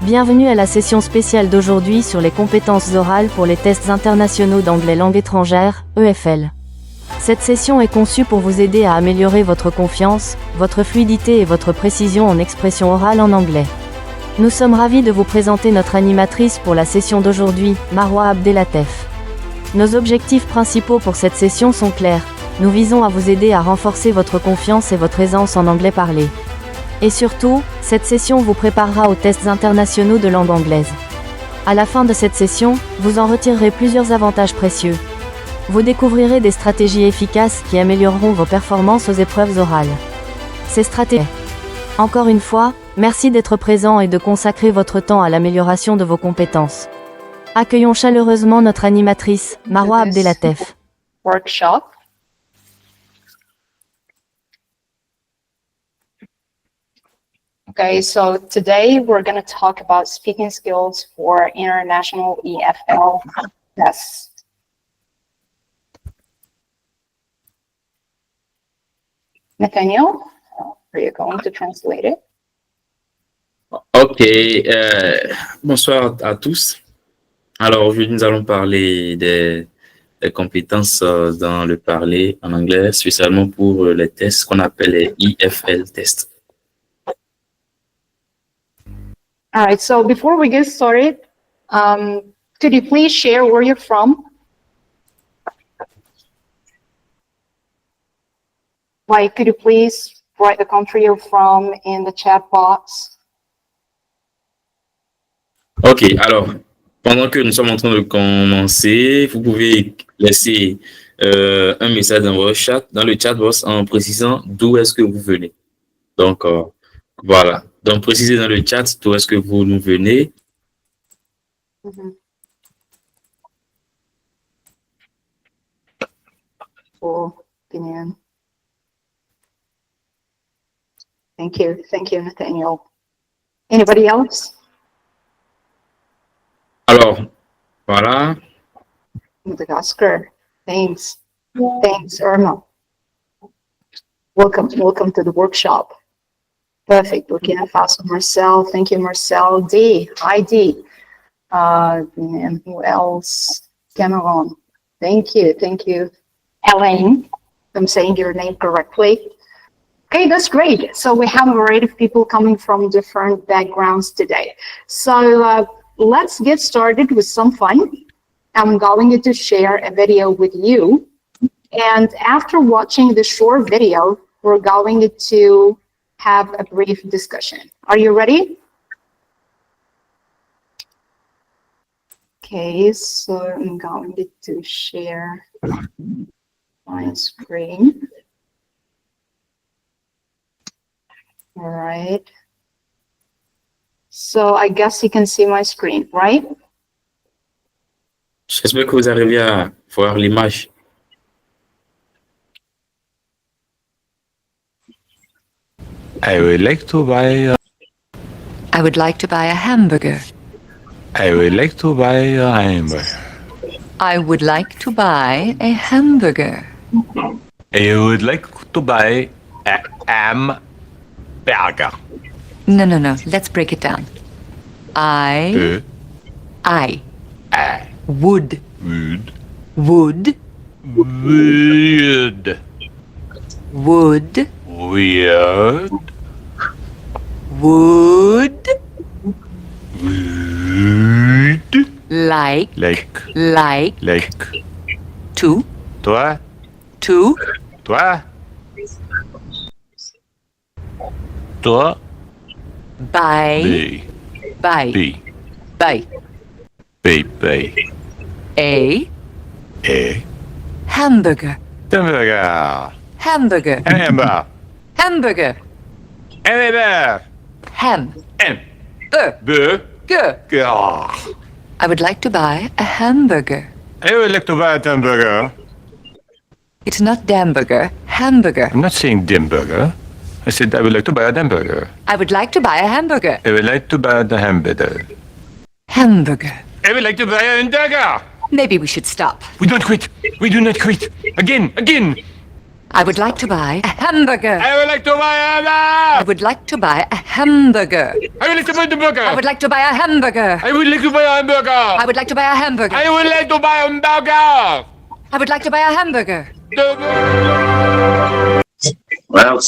Bienvenue à la session spéciale d'aujourd'hui sur les compétences orales pour les tests internationaux d'anglais langue étrangère, EFL. Cette session est conçue pour vous aider à améliorer votre confiance, votre fluidité et votre précision en expression orale en anglais. Nous sommes ravis de vous présenter notre animatrice pour la session d'aujourd'hui, Marwa Abdellateef. Nos objectifs principaux pour cette session sont clairs. Nous visons à vous aider à renforcer votre confiance et votre aisance en anglais parlé. Et surtout, cette session vous préparera aux tests internationaux de langue anglaise. À la fin de cette session, vous en retirerez plusieurs avantages précieux. Vous découvrirez des stratégies efficaces qui amélioreront vos performances aux épreuves orales. Ces stratégies. Encore une fois, merci d'être présent et de consacrer votre temps à l'amélioration de vos compétences. Accueillons chaleureusement notre animatrice, Marwa Abdellateef. Workshop. Okay, so today we're going to talk about speaking skills for international EFL tests. Nathaniel, are you going to translate it? Ok, bonsoir à tous. Alors aujourd'hui nous allons parler des compétences dans le parler en anglais, spécialement pour les tests qu'on appelle les EFL tests. All right, so before we get started, could you please share where you're from? Like, could you please write the country you're from in the chat box? Ok, alors, pendant que nous sommes en train de commencer, vous pouvez laisser un message dans le chat box en précisant d'où est-ce que vous venez. Donc, voilà. Donc, précisez dans le chat d'où est-ce que vous nous venez. Cool. Opinion. Thank you, Nathaniel. Anybody else? Alors, voilà. Madagascar. Thanks, Irma. Welcome to the workshop. Perfect. Burkina Faso, Marcel. Thank you, Marcel. D. Hi, D. And who else? Cameron. Thank you. Elaine. I'm saying your name correctly. Okay, that's great. So we have a variety of people coming from different backgrounds today. So let's get started with some fun. I'm going to share a video with you. And after watching the short video, we're going to have a brief discussion. Are you ready? Okay, so I'm going to share my screen. All right. So I guess you can see my screen, right? J'espère que vous arrivez à voir l'image. I would like to buy a hamburger. I would like to buy a hamburger. I would like to buy a hamburger. I would like to buy a hamburger. No. Let's break it down. I would Weird. like to Toi. buy a hamburger. I would like to buy a hamburger. I would like to buy a hamburger. It's not hamburger, hamburger. I'm not saying hamburger. I said I would like to buy a hamburger. I would like to buy a hamburger. I would like to buy the hamburger. Hamburger. I would like to buy a hamburger. Maybe we should stop. We don't quit. We do not quit. Again. I would like to buy a hamburger. I would like to buy a I would like to buy a hamburger. I would like to buy the burger. I would like to buy a hamburger. I would like to buy a hamburger. I would like to buy a hamburger. I would like to buy a hamburger. I would like to buy a hamburger. Well,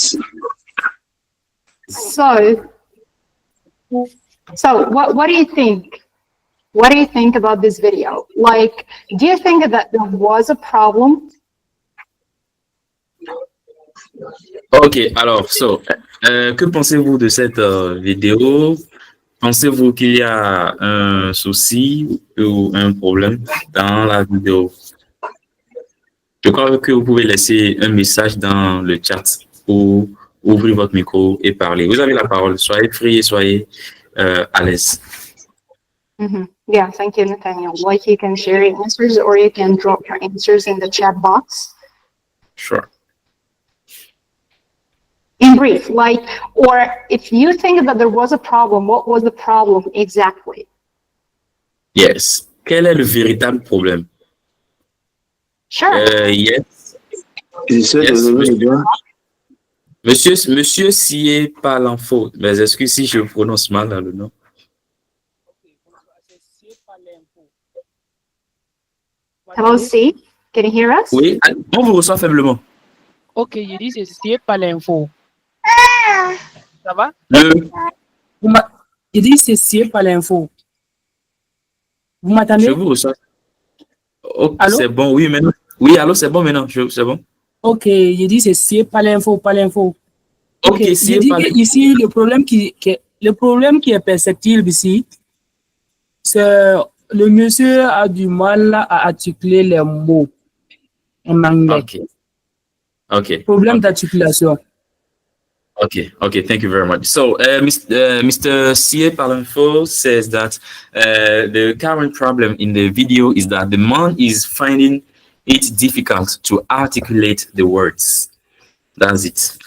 So what do you think? What do you think about this video? Like, do you think that there was a problem? ok, alors, que pensez-vous de cette vidéo? Pensez-vous qu'il y a un souci ou un problème dans la vidéo? Je crois que vous pouvez laisser un message dans le chat ou ouvrir votre micro et parler. Vous avez la parole. Soyez free et soyez à l'aise. Yeah, thank you, Nathaniel. Like, you can share your answers or you can drop your answers in the chat box. Sure. In brief, like, or if you think that there was a problem, what was the problem exactly? Yes. Quel est le véritable problème? Sure. Yes. Monsieur Sié par l'info. Mais est-ce que si je prononce mal le nom? Hello, C. Can you hear us? Oui, on vous reçoit faiblement. Ok, je dis c'est pas l'info. Ça va? Je dis c'est pas l'info. Vous m'entendez? Je vous reçois. Oh, Allô? c'est bon, oui, maintenant. Oui, allô, c'est bon maintenant. C'est bon. Ok, je dis c'est pas l'info, pas l'info. Ok, Je c'est dis pas que ici, le problème qui est perceptible ici, c'est le monsieur a du mal à articuler les mots en anglais. Okay. Problème d'articulation. Okay, thank you very much. So, Mr. C.A. Palinfo says that the current problem in the video is that the man is finding it difficult to articulate the words. That's it.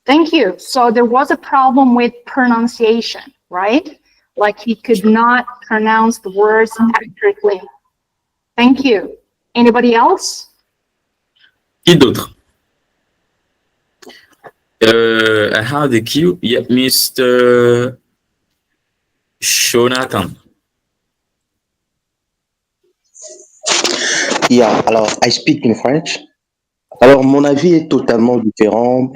Thank you. So there was a problem with pronunciation, right? Like, he could not pronounce the words accurately. Thank you. Anybody else? Qui d'autre? I have the queue. Yeah, Mr. Jonathan. Yeah, alors, I speak in French. Alors, mon avis est totalement différent.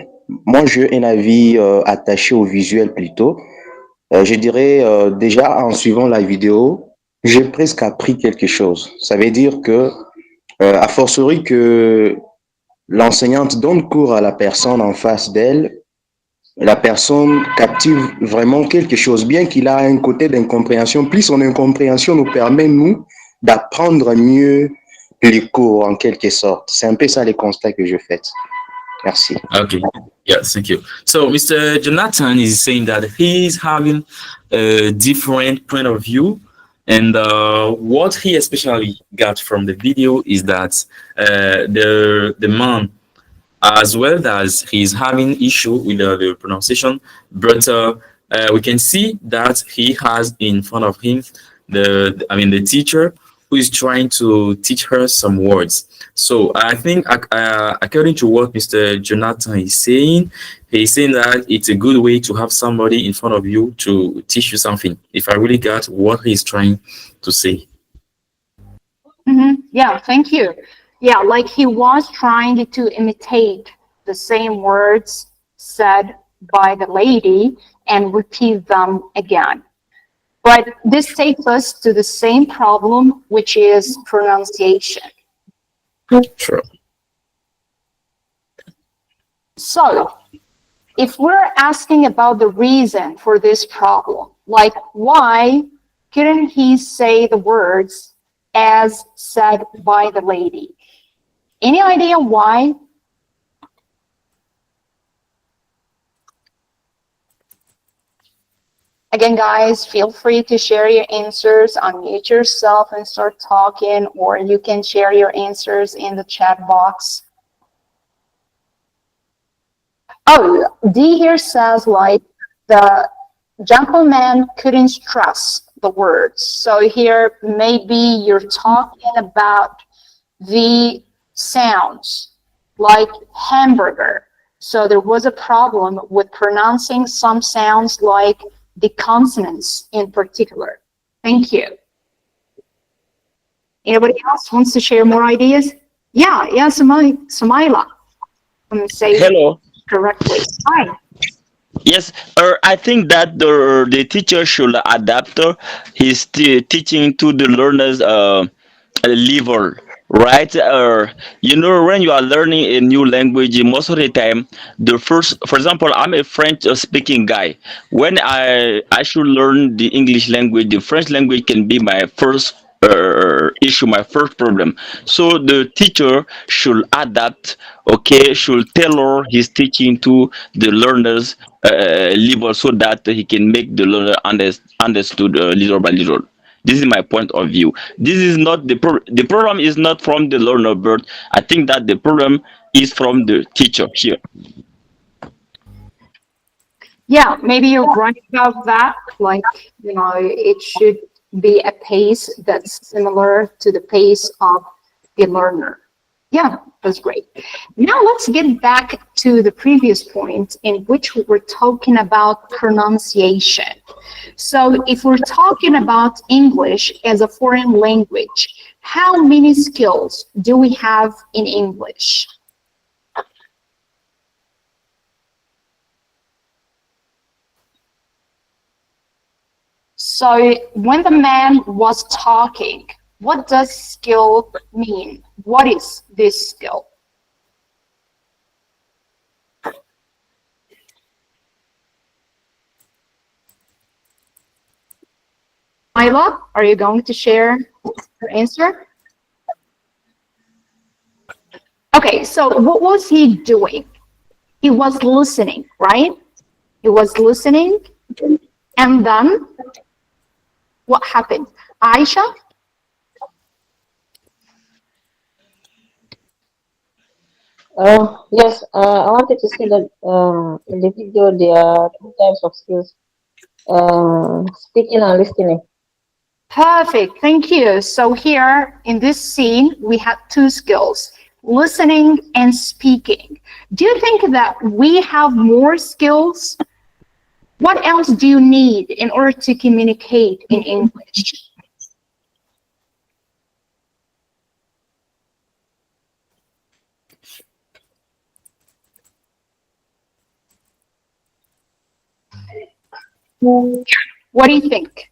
Moi, j'ai un avis attaché au visuel plutôt. Je dirais, déjà, en suivant la vidéo, j'ai presque appris quelque chose. Ça veut dire que, à fortiori que l'enseignante donne cours à la personne en face d'elle, la personne captive vraiment quelque chose, bien qu'il a un côté d'incompréhension. Plus son incompréhension nous permet, nous, d'apprendre mieux les cours, en quelque sorte. C'est un peu ça les constats que je fais. Merci. Okay. Yes, thank you. So, Mr. Jonathan is saying that he's having a different point of view. And what he especially got from the video is that the man, as well as he's having issue with the pronunciation, but we can see that he has in front of him the teacher who is trying to teach her some words. So I think according to what Mr. Jonathan is saying, he's saying that it's a good way to have somebody in front of you to teach you something. If I really got what he's trying to say. Yeah, thank you. Yeah, like, he was trying to imitate the same words said by the lady and repeat them again. But this takes us to the same problem, which is pronunciation. Sure. So, if we're asking about the reason for this problem, like, why couldn't he say the words as said by the lady? Any idea why? Again, guys, feel free to share your answers, unmute yourself and start talking, or you can share your answers in the chat box. Oh, D here says, like, the gentleman couldn't stress the words. So here, maybe you're talking about the sounds like hamburger. So there was a problem with pronouncing some sounds like the consonants in particular. Thank you. Anybody else wants to share more ideas? Yeah, Sumaila. Let me say Hello. correctly. Hi. Yes, I think that the teacher should adapt his teaching to the learners' level, right? When you are learning a new language, most of the time, the first, for example, I'm a French speaking guy. When I should learn the English language, the French language can be my first issue, my first problem. So the teacher should adapt, okay, should tailor his teaching to the learners level so that he can make the learner understood little by little. This is my point of view. This is not the problem is not from the learner, but I think that the problem is from the teacher here. Yeah, maybe you're right about that. Like, it should be a pace that's similar to the pace of the learner. Yeah, that's great. Now let's get back to the previous point in which we were talking about pronunciation. So if we're talking about English as a foreign language, how many skills do we have in English? So when the man was talking, what does skill mean? What is this skill? Myla, are you going to share your answer? Okay, so what was he doing? He was listening, right? He was listening, and then what happened? Aisha? Yes, I wanted to say that in the video there are two types of skills, speaking and listening. Perfect, thank you. So here in this scene, we have two skills, listening and speaking. Do you think that we have more skills? What else do you need in order to communicate in English? What do you think?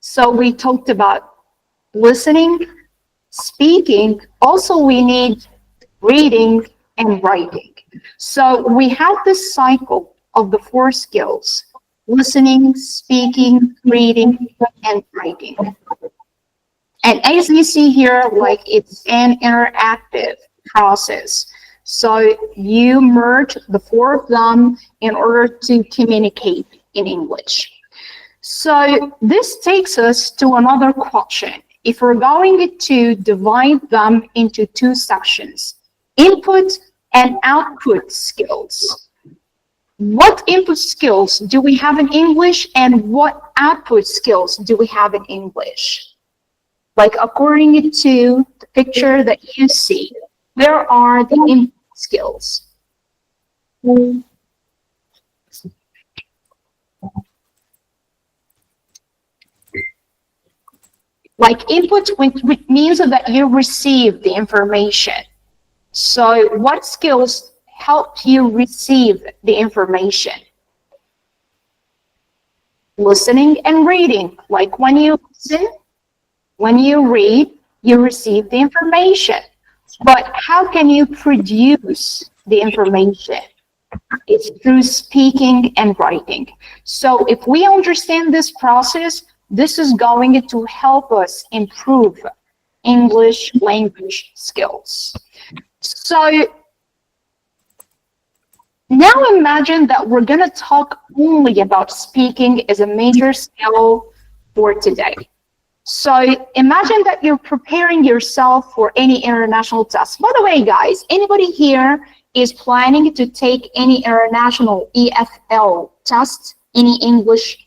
So we talked about listening, speaking. Also, we need reading and writing. So we have this cycle of the four skills: listening, speaking, reading, and writing. And as you see here, like, it's an interactive process. So you merge the four of them in order to communicate in English. So this takes us to another question. If we're going to divide them into two sections, input and output skills, what input skills do we have in English and what output skills do we have in English? Like, according to the picture that you see, where are the input skills? Like, input, which means that you receive the information. So what skills help you receive the information? Listening and reading. Like, when you listen, when you read, you receive the information. But how can you produce the information? It's through speaking and writing. So if we understand this process, this is going to help us improve English language skills. So now imagine that we're going to talk only about speaking as a major skill for today. So imagine that you're preparing yourself for any international test. By the way, guys, anybody here is planning to take any international EFL test, any English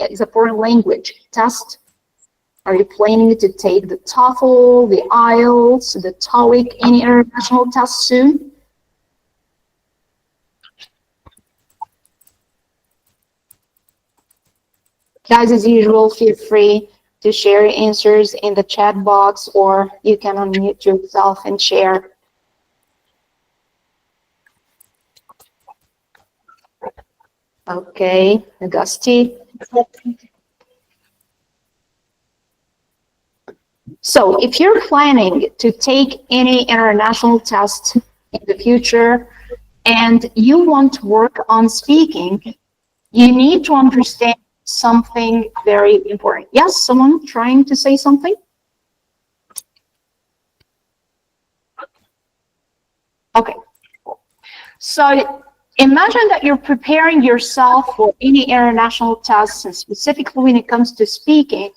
as a foreign language test? Are you planning to take the TOEFL, the IELTS, the TOEIC, any international test soon? Guys, as usual, feel free to share your answers in the chat box, or you can unmute yourself and share. Okay, Augusti. So if you're planning to take any international test in the future and you want to work on speaking, you need to understand something very important. Yes, someone trying to say something? Okay. So imagine that you're preparing yourself for any international tests, and specifically when it comes to speaking,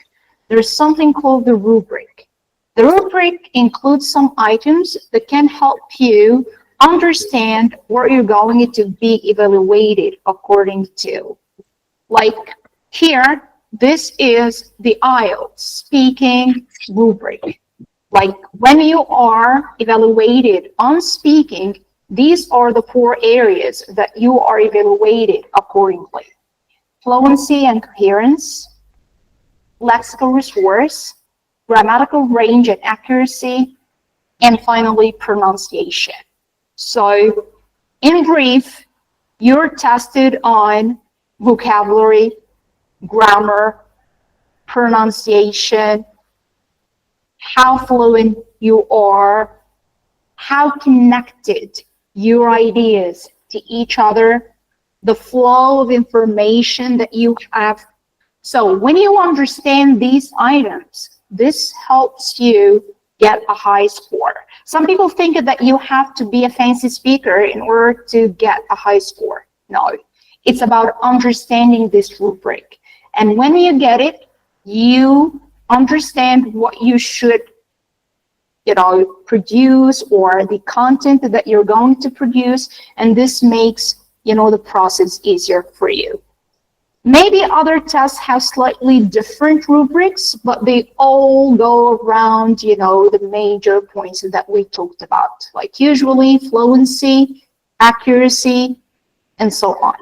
there's something called the rubric. The rubric includes some items that can help you understand what you're going to be evaluated according to. Like here, this is the IELTS speaking rubric. Like when you are evaluated on speaking, these are the 4 areas that you are evaluated accordingly: fluency and coherence, lexical resource, grammatical range and accuracy, and finally pronunciation. So in brief, you're tested on vocabulary, grammar, pronunciation, how fluent you are, how connected your ideas to each other, the flow of information that you have. So when you understand these items, this helps you get a high score. Some people think that you have to be a fancy speaker in order to get a high score. No, it's about understanding this rubric. And when you get it, you understand what you should produce, or the content that you're going to produce, and this makes the process easier for you. Maybe other tests have slightly different rubrics, but they all go around the major points that we talked about, like usually fluency, accuracy, and so on.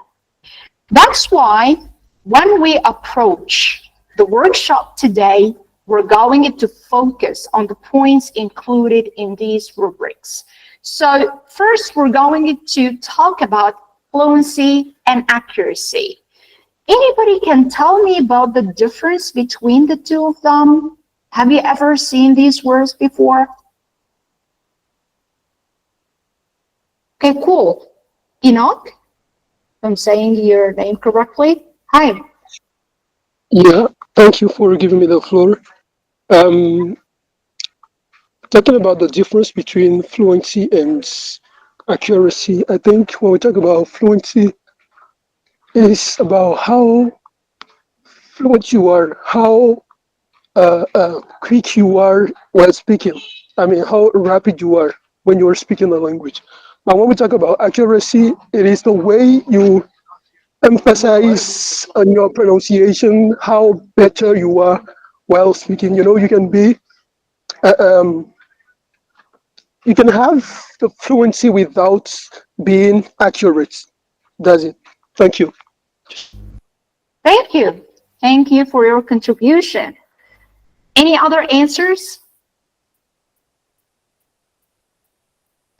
That's why when we approach the workshop today, we're going to focus on the points included in these rubrics. So first, we're going to talk about fluency and accuracy. Anybody can tell me about the difference between the two of them? Have you ever seen these words before? Okay, cool. Enoch, if I'm saying your name correctly. Hi. Yeah, thank you for giving me the floor. Talking about the difference between fluency and accuracy, I think when we talk about fluency, it's about how fluent you are, how quick you are while speaking. I mean, how rapid you are when you are speaking the language. But when we talk about accuracy, it is the way you emphasize on your pronunciation, how better you are while speaking. You can be, you can have the fluency without being accurate. That's it. Thank you. Thank you. Thank you for your contribution. Any other answers?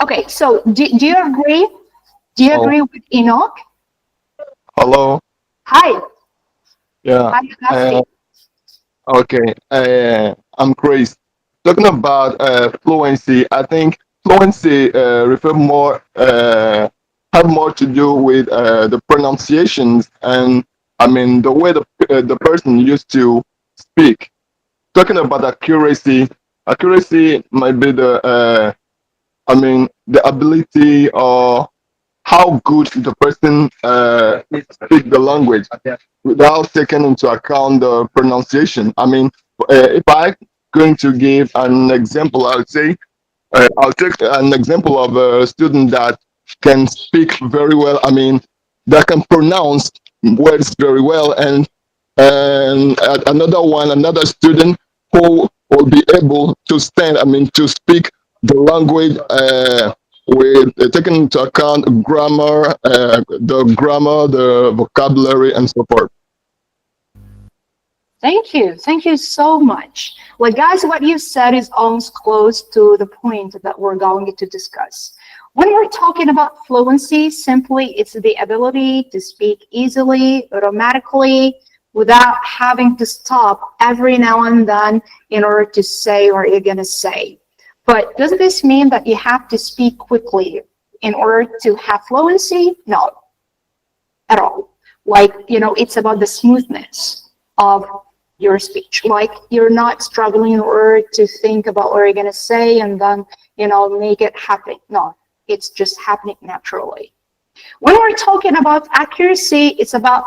Okay, so do you agree? Do you agree with Enoch? Hello. Hi. Yeah. Hi, Augusti. Okay. I'm Chris. Talking about fluency, I think fluency have more to do with the pronunciations and the way the person used to speak. Talking about accuracy might be the ability or how good the person speak the language without taking into account the pronunciation. If I'm going to give an example, I would say I'll take an example of a student that can speak very well. That can pronounce words very well, and another student who will be able to stand, to speak the language with taking into account grammar, the vocabulary, and so forth. Thank you. Thank you so much. Well, guys, what you said is almost close to the point that we're going to discuss. When we're talking about fluency, simply it's the ability to speak easily, automatically, without having to stop every now and then in order to say what you're going to say. But does this mean that you have to speak quickly in order to have fluency? No, at all. Like, it's about the smoothness of your speech. Like, you're not struggling in order to think about what you're going to say and then, make it happen. No, it's just happening naturally. When we're talking about accuracy, it's about,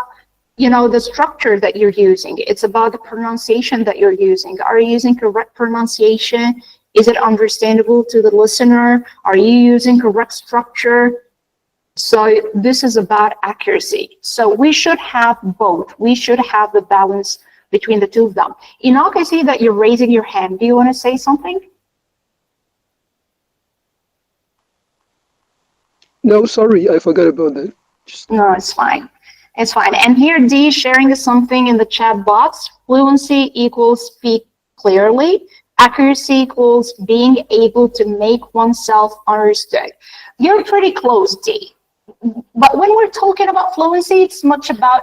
the structure that you're using. It's about the pronunciation that you're using. Are you using correct pronunciation? Is it understandable to the listener? Are you using correct structure? So this is about accuracy. So we should have both. We should have the balance between the two of them. Enoch, I see that you're raising your hand. Do you want to say something? No, sorry, I forgot about that. No, it's fine. It's fine. And here, D sharing something in the chat box. Fluency equals speak clearly. Accuracy equals being able to make oneself understood. You're pretty close, D. But when we're talking about fluency, it's much about,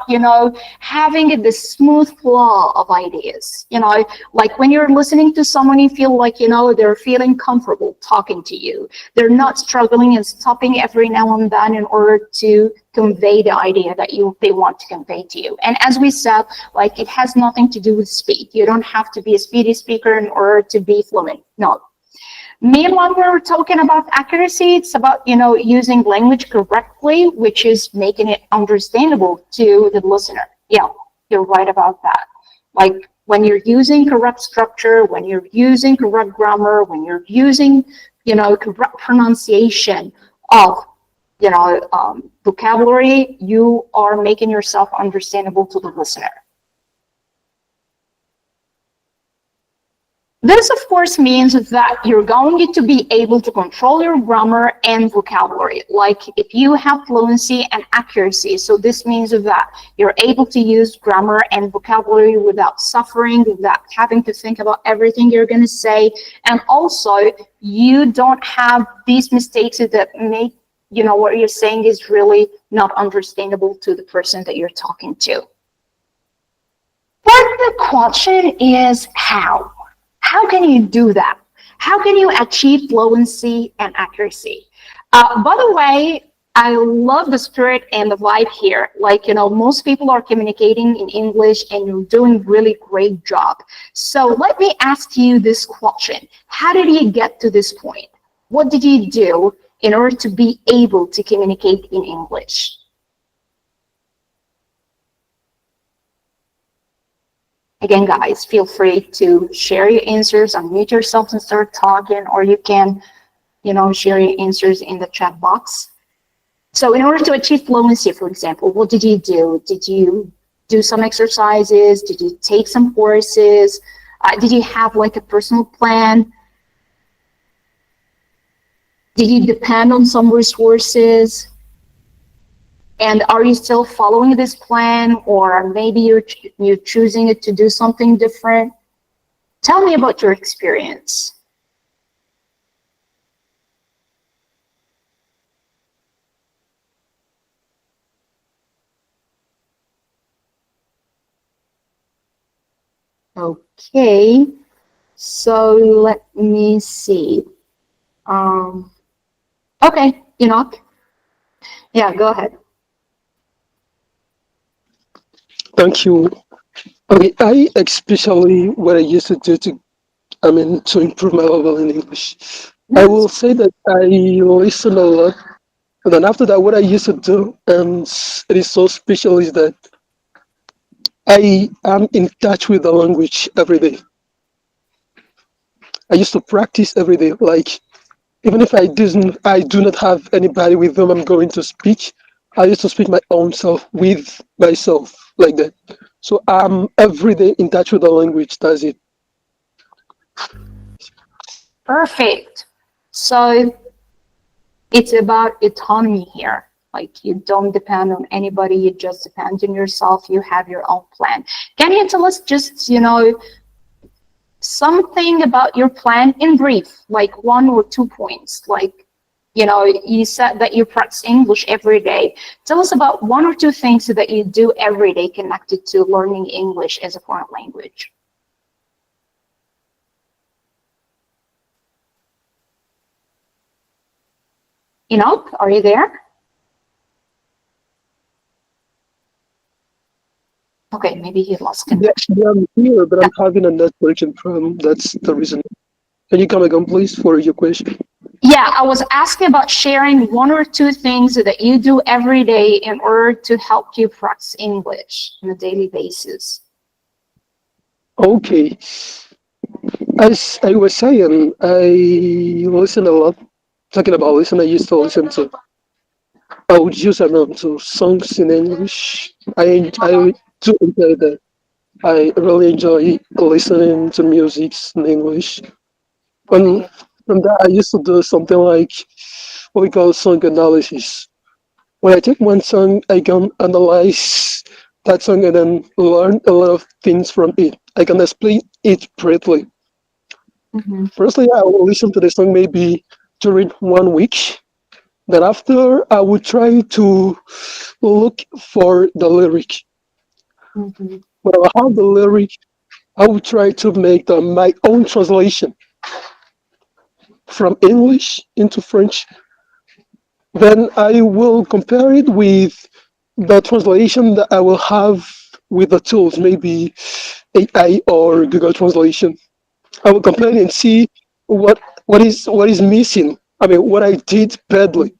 having this smooth flow of ideas. Like when you're listening to someone, you feel like, they're feeling comfortable talking to you. They're not struggling and stopping every now and then in order to convey the idea that they want to convey to you. And as we said, like, it has nothing to do with speed. You don't have to be a speedy speaker in order to be fluent. No. Meanwhile, when we're talking about accuracy, it's about, using language correctly, which is making it understandable to the listener. Yeah, you're right about that. Like when you're using correct structure, when you're using correct grammar, when you're using, correct pronunciation of, vocabulary, you are making yourself understandable to the listener. This, of course, means that you're going to be able to control your grammar and vocabulary. Like if you have fluency and accuracy, so this means that you're able to use grammar and vocabulary without suffering, without having to think about everything you're going to say. And also, you don't have these mistakes that make, what you're saying is really not understandable to the person that you're talking to. But the question is how? How can you do that? How can you achieve fluency and accuracy? By the way, I love the spirit and the vibe here. Like, most people are communicating in English and you're doing really great job. So let me ask you this question. How did you get to this point? What did you do in order to be able to communicate in English? Again, guys, feel free to share your answers, unmute yourself and start talking, or you can, share your answers in the chat box. So in order to achieve fluency, for example, what did you do? Did you do some exercises? Did you take some courses? Did you have like a personal plan? Did you depend on some resources? And are you still following this plan, or maybe you're choosing it to do something different? Tell me about your experience. Okay, so let me see. Okay, Enoch. Yeah, go ahead. Thank you. Okay, I especially what I used to do to improve my level in English. I will say that I listen a lot, and then after that, what I used to do, and it is so special, is that I am in touch with the language every day. I used to practice every day. Like even if I do not have anybody with whom I'm going to speak, I used to speak my own self with myself like that. So I'm every day in touch with the language. That's it. Perfect. So it's about autonomy here. Like you don't depend on anybody, you just depend on yourself, you have your own plan. Can you tell us just, something about your plan in brief, like 1 or 2 points? Like, you said that you practice English every day. Tell us about 1 or 2 things that you do every day connected to learning English as a foreign language. Are you there? Okay, maybe he lost connection. Yeah, I'm here, but I'm having a network problem. That's the reason. Can you come again, please, for your question? Yeah, I was asking about sharing 1 or 2 things that you do every day in order to help you practice English on a daily basis. Okay. As I was saying, I listen a lot. Talking about listen, I used to listen to. I would use to songs in English. I do enjoy that. I really enjoy listening to music in English. And from that, I used to do something like what we call song analysis. When I take one song, I can analyze that song and then learn a lot of things from it. I can explain it briefly. Mm-hmm. Firstly, I will listen to the song maybe during 1 week. Then after, I would try to look for the lyric. Mm-hmm. When I have the lyric, I would try to make my own translation from English into French. Then I will compare it with the translation that I will have with the tools, maybe AI or Google Translation. I will compare it and see what is missing. I mean, what I did badly.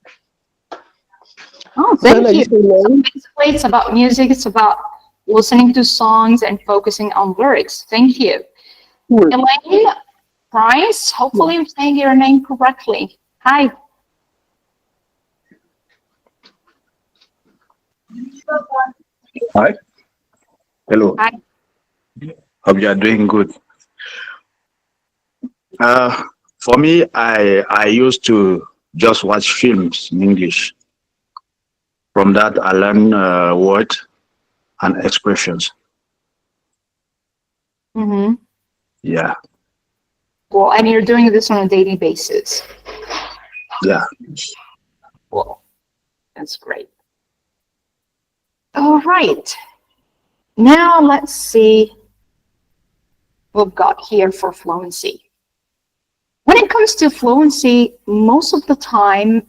Oh, Then thank I you. used to So learn. basically, it's about music. It's about listening to songs and focusing on lyrics. Thank you. Sure. Elaine Price, hopefully I'm saying your name correctly. Hi. Hi. Hello. Hi. Hope you are doing good. For me, I used to just watch films in English. From that, I learn words and expressions. Mm-hmm. Yeah. Well, and you're doing this on a daily basis. Yeah. Well, that's great. All right. Now let's see what we've got here for fluency. When it comes to fluency, most of the time,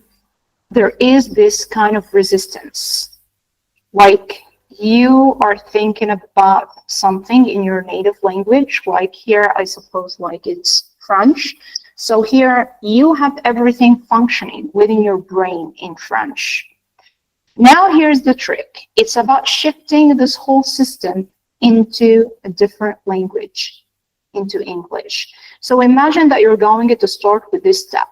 there is this kind of resistance. Like you are thinking about something in your native language, like here, I suppose like it's French. So here you have everything functioning within your brain in French. Now here's the trick. It's about shifting this whole system into a different language, into English. So imagine that you're going to start with this step.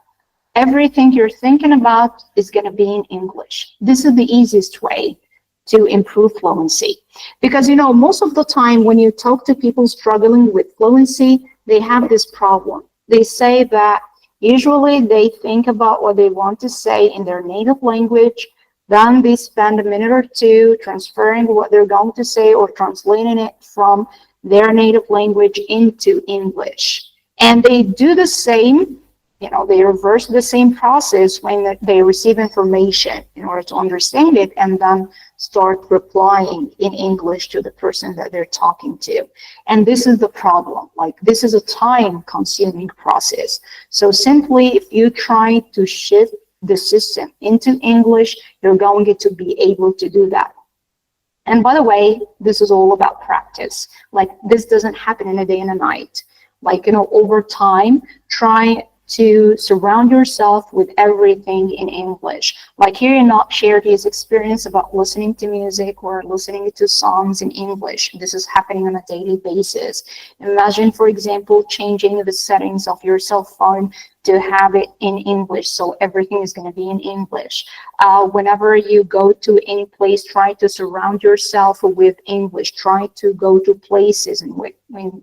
Everything you're thinking about is going to be in English. This is the easiest way to improve fluency. Because, most of the time when you talk to people struggling with fluency, they have this problem. They say that usually they think about what they want to say in their native language, then they spend a minute or two transferring what they're going to say or translating it from their native language into English. And they do the same, they reverse the same process when they receive information in order to understand it and then start replying in English to the person that they're talking to. And this is the problem. Like, this is a time-consuming process. So simply, if you try to shift the system into English, you're going to be able to do that. And by the way, this is all about practice. Like, this doesn't happen in a day and a night. Like, over time, try to surround yourself with everything in English. Like here, Enoch shared his experience about listening to music or listening to songs in English. This is happening on a daily basis. Imagine, for example, changing the settings of your cell phone to have it in English. So everything is going to be in English. Whenever you go to any place, try to surround yourself with English. Try to go to places in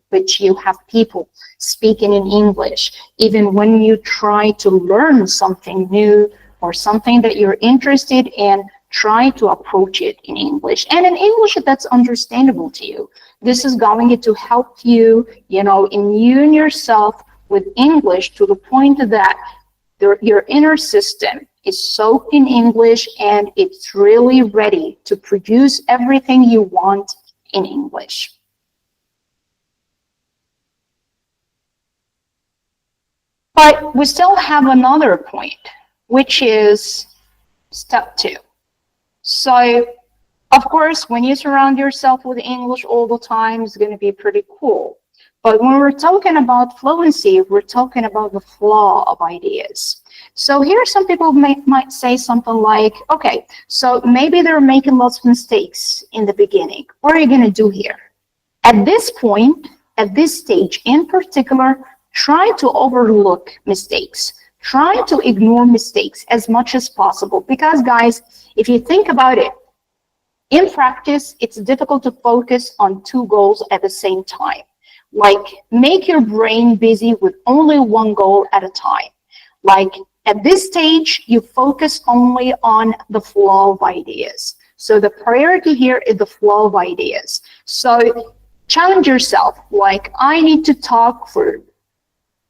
which you have people speaking in English. Even when you try to learn something new or something that you're interested in, try to approach it in English, and in English that's understandable to you. This is going to help you, immune yourself with English to the point that your inner system is soaked in English and it's really ready to produce everything you want in English. But we still have another point, which is step 2. So, of course, when you surround yourself with English all the time, it's going to be pretty cool. But when we're talking about fluency, we're talking about the flow of ideas. So here some people might say something like, okay, so maybe they're making lots of mistakes in the beginning. What are you going to do here? At this point, at this stage in particular, try to overlook mistakes. Try to ignore mistakes as much as possible. Because, guys, if you think about it, in practice, it's difficult to focus on 2 goals at the same time. Like, make your brain busy with only one goal at a time. Like, at this stage, you focus only on the flow of ideas. So the priority here is the flow of ideas. So challenge yourself, like, I need to talk for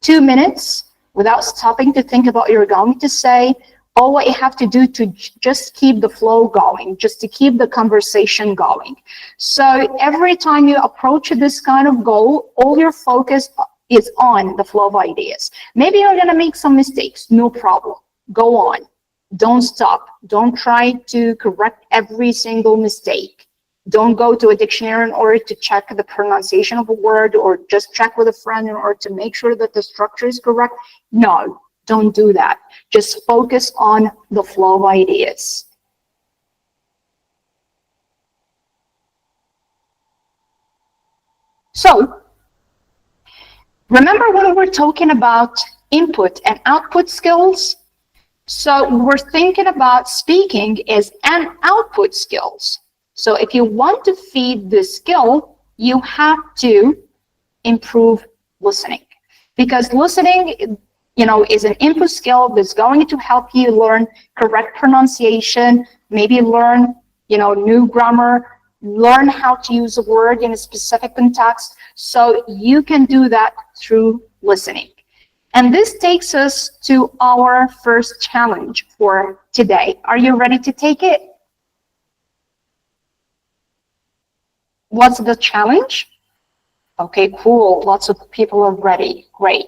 2 minutes without stopping to think about what you're going to say. All what you have to do to just keep the flow going, just to keep the conversation going. So every time you approach this kind of goal, all your focus is on the flow of ideas. Maybe you're going to make some mistakes, no problem. Go on. Don't stop. Don't try to correct every single mistake. Don't go to a dictionary in order to check the pronunciation of a word, or just check with a friend in order to make sure that the structure is correct. No. Don't do that. Just focus on the flow of ideas. So, remember when we're talking about input and output skills? So we're thinking about speaking as an output skills. So if you want to feed the skill, you have to improve listening. Because listening, is an input skill that's going to help you learn correct pronunciation, maybe learn, new grammar, learn how to use a word in a specific context. So you can do that through listening. And this takes us to our first challenge for today. Are you ready to take it? What's the challenge? Okay, cool. Lots of people are ready. Great.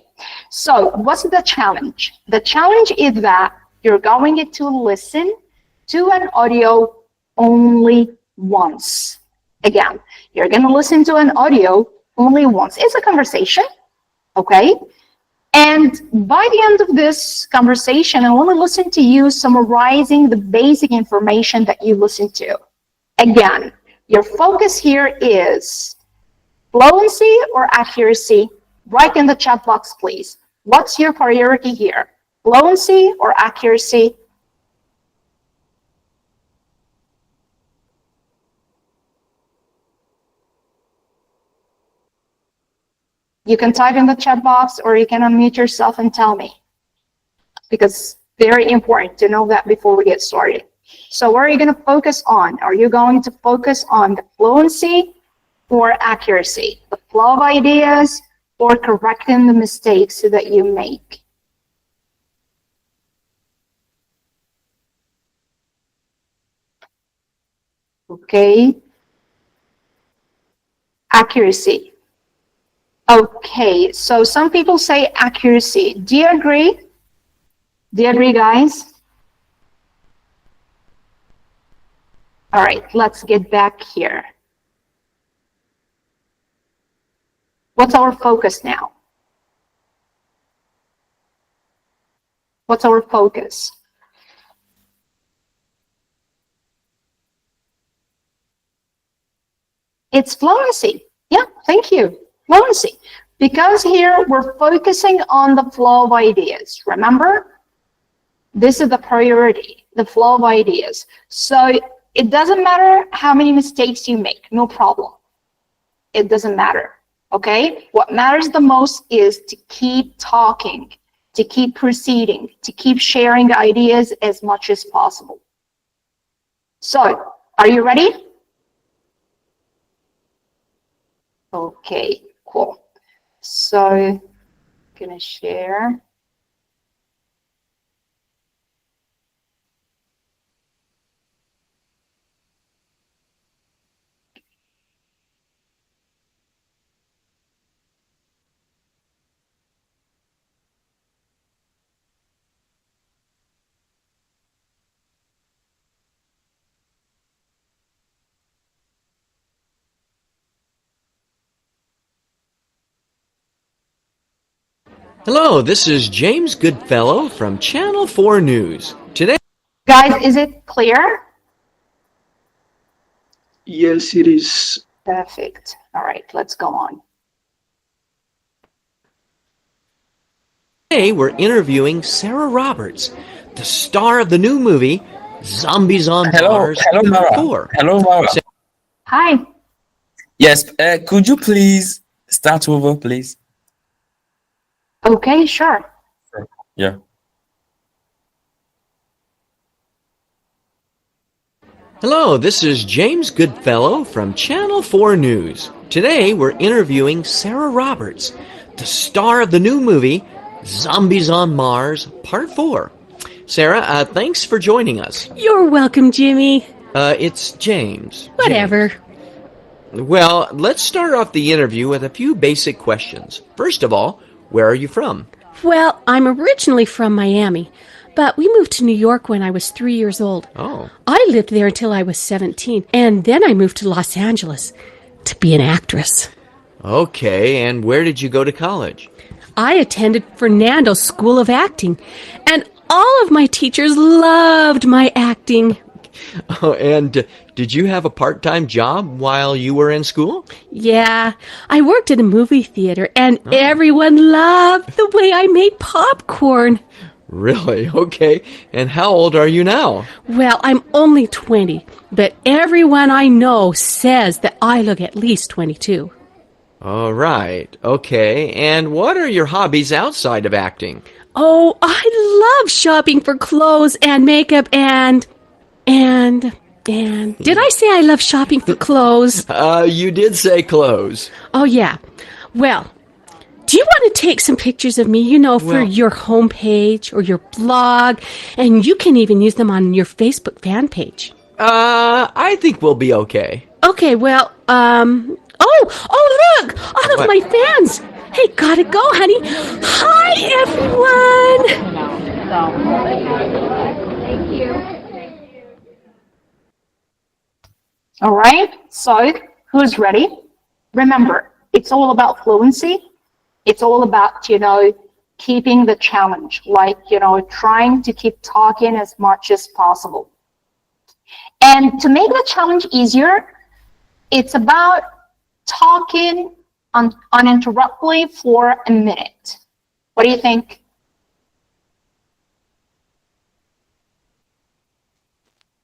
So what's the challenge? The challenge is that you're going to listen to an audio only once. Again, you're going to listen to an audio only once. It's a conversation, okay? And by the end of this conversation, I want to listen to you summarizing the basic information that you listened to. Again, your focus here is fluency or accuracy? Write in the chat box, please. What's your priority here? Fluency or accuracy? You can type in the chat box, or you can unmute yourself and tell me, because it's very important to know that before we get started. So what are you going to focus on? Are you going to focus on the fluency or accuracy? The flow of ideas, or correcting the mistakes that you make? Okay. Accuracy. Okay, so some people say accuracy. Do you agree? Do you agree, guys? All right, let's get back here. What's our focus now? What's our focus? It's fluency. Yeah, thank you. Fluency. Because here we're focusing on the flow of ideas. Remember? This is the priority, the flow of ideas. So it doesn't matter how many mistakes you make, no problem. It doesn't matter, okay? What matters the most is to keep talking, to keep proceeding, to keep sharing ideas as much as possible. So, are you ready? Okay, cool. So, I'm gonna share. Hello, this is James Goodfellow from Channel 4 News. Today, Guys, is it clear? Yes, it is. Perfect. All right, let's go on. today we're interviewing Sarah Roberts, the star of the new movie Zombies on Mars Hello, Part Marwa. 4. Hello, Marwa. Hi. Yes, could you please start over, please? Okay, sure. Yeah. Hello, this is James Goodfellow from Channel 4 News. Today we're interviewing Sarah Roberts, the star of the new movie Zombies on Mars Part 4. Sarah, thanks for joining us. You're welcome, Jimmy. It's James. Whatever. Well, let's start off the interview with a few basic questions. First of all, where are you from? Well, I'm originally from Miami, but we moved to New York when I was 3 years old. Oh. I lived there until I was 17, and then I moved to Los Angeles to be an actress. Okay, and where did you go to college? I attended Fernando's School of Acting, and all of my teachers loved my acting. Oh, and did you have a part-time job while you were in school? Yeah, I worked at a movie theater, and everyone loved the way I made popcorn. Really? Okay. And how old are you now? Well, I'm only 20, but everyone I know says that I look at least 22. All right. Okay. And what are your hobbies outside of acting? Oh, I love shopping for clothes and makeup and... Did I say I love shopping for clothes? You did say clothes. Oh, yeah. Well, do you want to take some pictures of me, for your homepage or your blog? And you can even use them on your Facebook fan page. I think we'll be okay. Okay, well, Oh, look! All of my fans! Hey, gotta go, honey. Hi, everyone! Thank you. All right, so who's ready? Remember, it's all about fluency. It's all about, keeping the challenge, trying to keep talking as much as possible. And to make the challenge easier, it's about talking uninterruptedly for a minute. What do you think?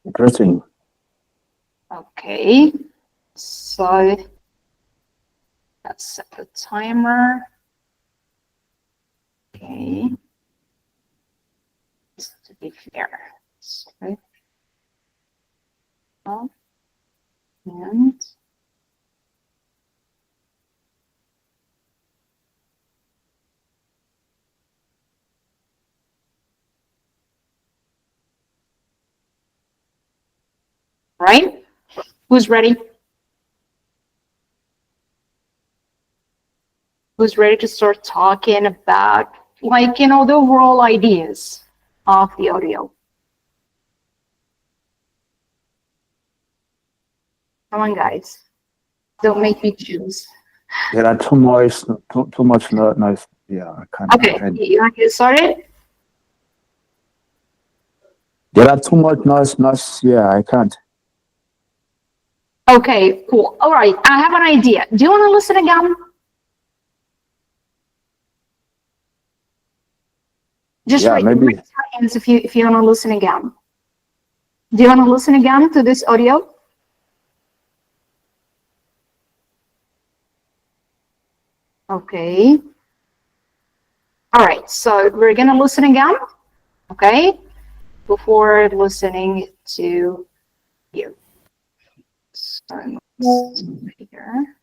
Interesting. Okay, so let's set the timer. Okay, just to be fair. So, and right? Who's ready? Who's ready to start talking about, the overall ideas of the audio? Come on, guys. Don't make me choose. There are too much noise. Yeah, I can't. Okay, you want to get started? There are too much noise. Yeah, I can't. Okay, cool. All right, I have an idea. Do you want to listen again? Just Yeah, raise maybe. your hands if you want to listen again. Do you want to listen again to this audio? Okay. All right, so we're gonna listen again, okay? Before listening to you. So let's see here.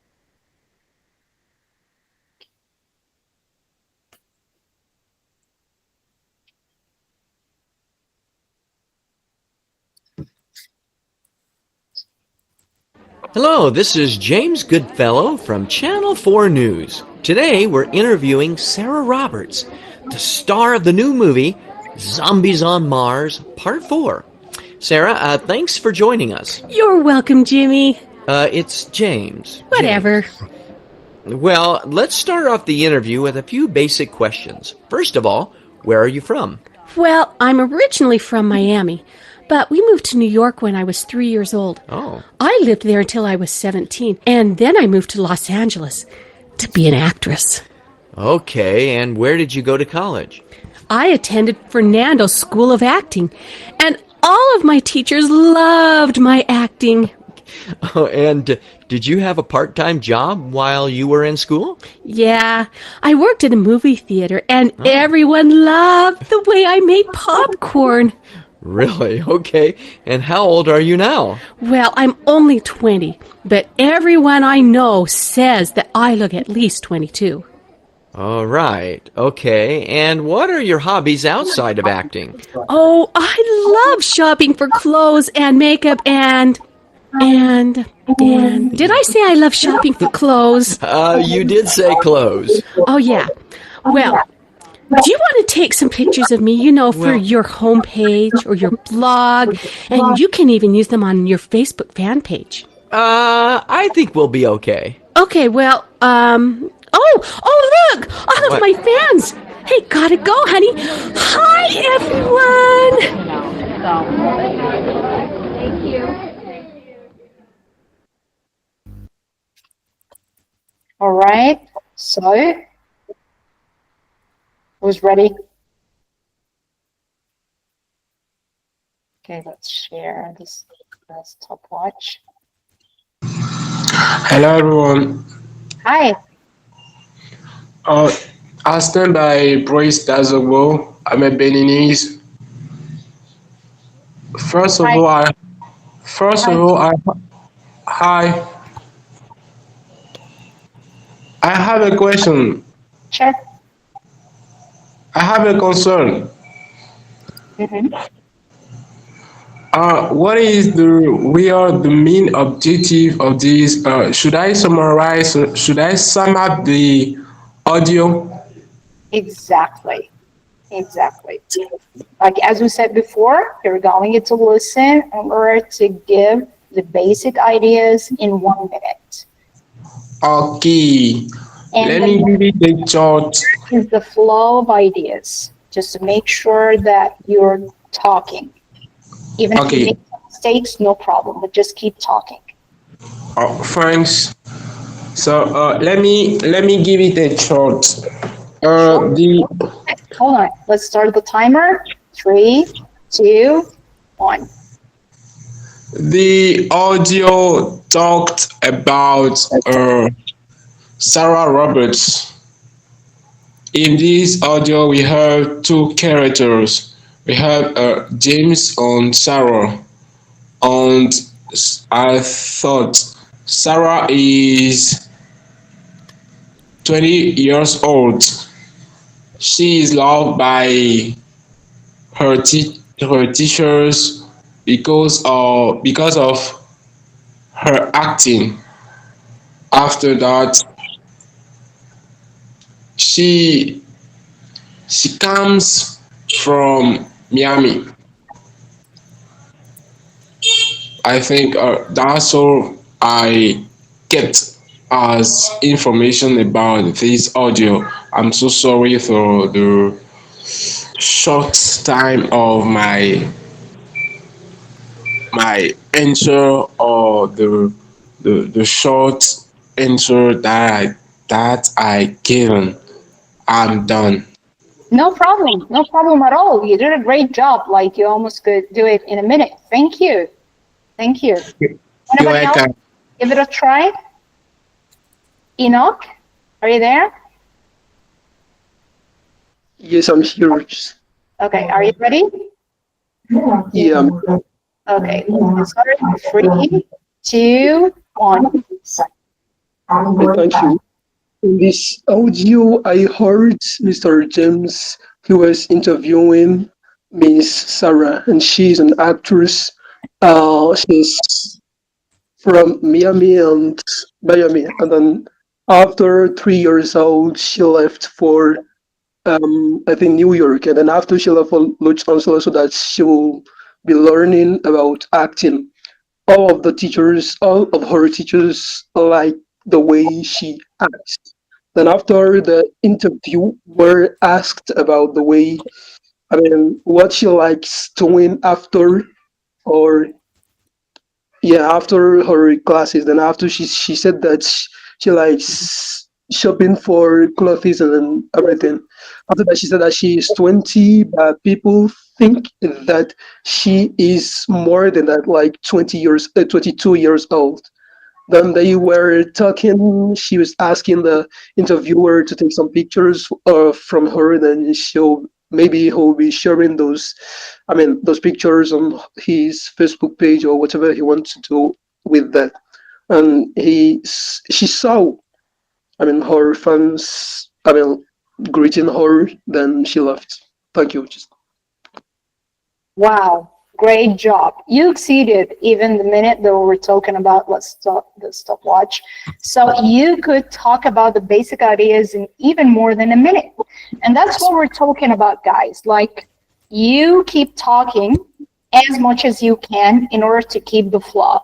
Hello, this is James Goodfellow from Channel 4 News. Today we're interviewing Sarah Roberts, the star of the new movie Zombies on Mars, Part 4. Sarah, thanks for joining us. You're welcome, Jimmy. It's James. Whatever. Well, let's start off the interview with a few basic questions. First of all, where are you from? Well, I'm originally from Miami, but we moved to New York when I was 3 years old. Oh. I lived there until I was 17, and then I moved to Los Angeles to be an actress. Okay, and where did you go to college? I attended Fernando's School of Acting, and all of my teachers loved my acting. Oh, and did you have a part-time job while you were in school? Yeah, I worked at a movie theater, and everyone loved the way I made popcorn. Really? Okay. And how old are you now? Well, I'm only 20, but everyone I know says that I look at least 22. All right. Okay. And what are your hobbies outside of acting? Oh, I love shopping for clothes and makeup and... Did I say I love shopping for clothes? You did say clothes. Oh, yeah. Well, do you want to take some pictures of me, for your homepage or your blog? And you can even use them on your Facebook fan page. I think we'll be okay. Okay, well, Oh, look! All of my fans! Hey, gotta go, honey. Hi, everyone! Thank you. All right, so who's ready? Okay, let's share this stopwatch. Hello, everyone. Hi. I'll stand by Brice Dazobo. I'm a Beninese. First of all, hi. I have a question. Sure. I have a concern. What is the main objective of this? Should I summarize? Should I sum up the audio? Exactly. Like as we said before, you're going to listen in order to give the basic ideas in 1 minute. Okay. Let me give it a shot. Is the flow of ideas, just to make sure that you're talking. Even if you make mistakes, no problem, but just keep talking. Thanks. So let me give it a shot. Hold on. Let's start the timer. 3, 2, 1. The audio talked about Sarah Roberts. In this audio, we have two characters. We have James and Sarah. And I thought Sarah is 20 years old. She is loved by her teachers because of her acting. After that, she comes from Miami. I think that's all I kept as information about this audio. I'm so sorry for the short time of my answer, or the short answer that I given. I'm done. No problem. No problem at all. You did a great job. Like you almost could do it in a minute. Thank you. Thank you. Anybody else? Give it a try. Enoch, are you there? Yes, I'm here. Okay, are you ready? Yeah. Okay, let's start. 3, 2, 1. Okay, thank you. In this audio, I heard Mr. James. He was interviewing Miss Sarah, and she's an actress. She's from Miami, and then after 3 years old, she left for I think New York, and then after she left for Los Angeles, so that she will be learning about acting. All of her teachers like the way she acts. Then after the interview, were asked about the way, I mean, what she likes doing after, or yeah, after her classes. Then after she said that she likes shopping for clothes and everything. After that, she said that she is 20, but people think that she is more than that, like 22 years old. Then they were talking. She was asking the interviewer to take some pictures from her. Then he'll be sharing those pictures on his Facebook page or whatever he wants to do with that. And she saw, her fans, greeting her. Then she left. Thank you. Wow, great job. You exceeded even the minute that we were talking about let's stop the stopwatch. So you could talk about the basic ideas in even more than a minute. And that's what we're talking about, guys. Like, you keep talking as much as you can in order to keep the flow.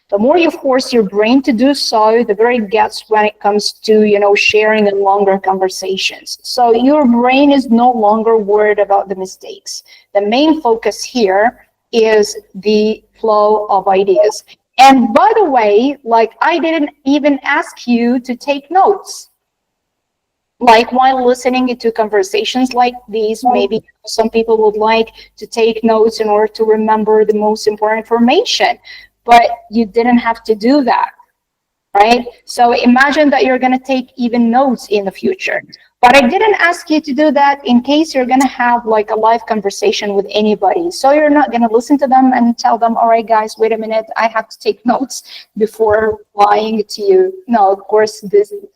The more you force your brain to do so, the better it gets when it comes to, sharing and longer conversations. So your brain is no longer worried about the mistakes. The main focus here is the flow of ideas. And by the way, like, I didn't even ask you to take notes. Like, while listening to conversations like these, maybe some people would like to take notes in order to remember the most important information, but you didn't have to do that, right? So imagine that you're going to take even notes in the future. But I didn't ask you to do that in case you're going to have like a live conversation with anybody. So you're not going to listen to them and tell them, all right, guys, wait a minute, I have to take notes before lying to you. No, of course,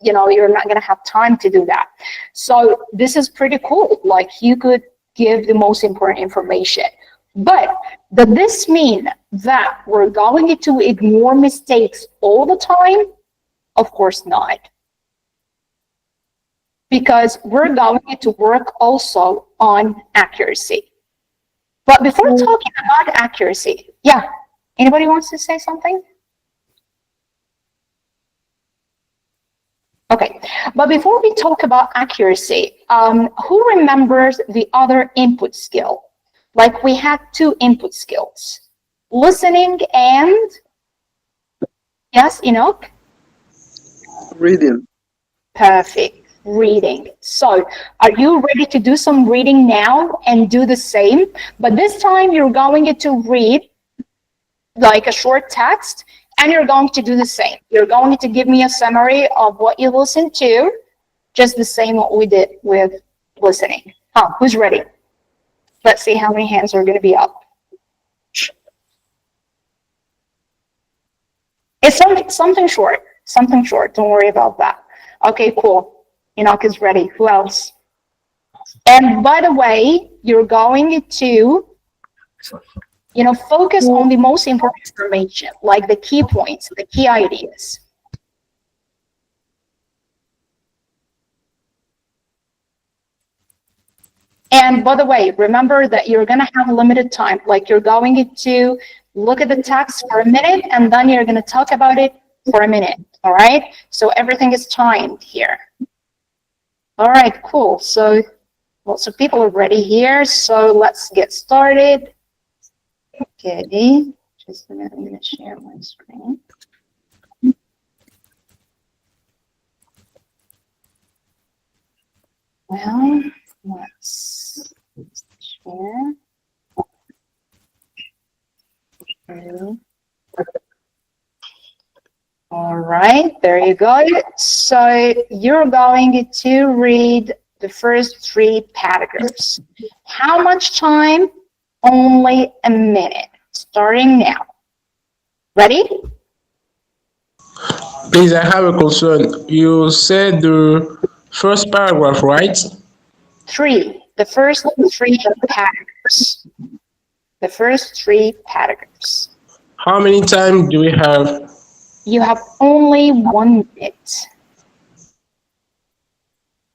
you're not going to have time to do that. So this is pretty cool. Like, you could give the most important information. But does this mean that we're going to ignore mistakes all the time? Of course not. Because we're going to work also on accuracy. But before talking about accuracy, yeah, anybody wants to say something? Okay, but before we talk about accuracy, who remembers the other input skill? Like, we had 2 input skills, listening and, yes, Enoch? Reading. Perfect, reading. So, are you ready to do some reading now and do the same? But this time you're going to read like a short text, and you're going to do the same. You're going to give me a summary of what you listened to, just the same what we did with listening. Who's ready? Let's see how many hands are going to be up. It's something short. Something short. Don't worry about that. Okay, cool. Enoch is ready. Who else? And by the way, you're going to, focus on the most important information, like the key points, the key ideas. And by the way, remember that you're going to have limited time. Like, you're going to look at the text for a minute, and then you're going to talk about it for a minute. All right? So everything is timed here. All right, cool. So lots of people are ready here. So let's get started. Okay. Just a minute. I'm going to share my screen. Well, Let's share. Okay. All right, there you go. So you're going to read the first 3 paragraphs. How much time? Only a minute. Starting now. Ready? Please, I have a concern. You said the first paragraph, right? 3. The first 3 paragraphs. The first 3 paragraphs. How many time do we have? You have only 1 minute.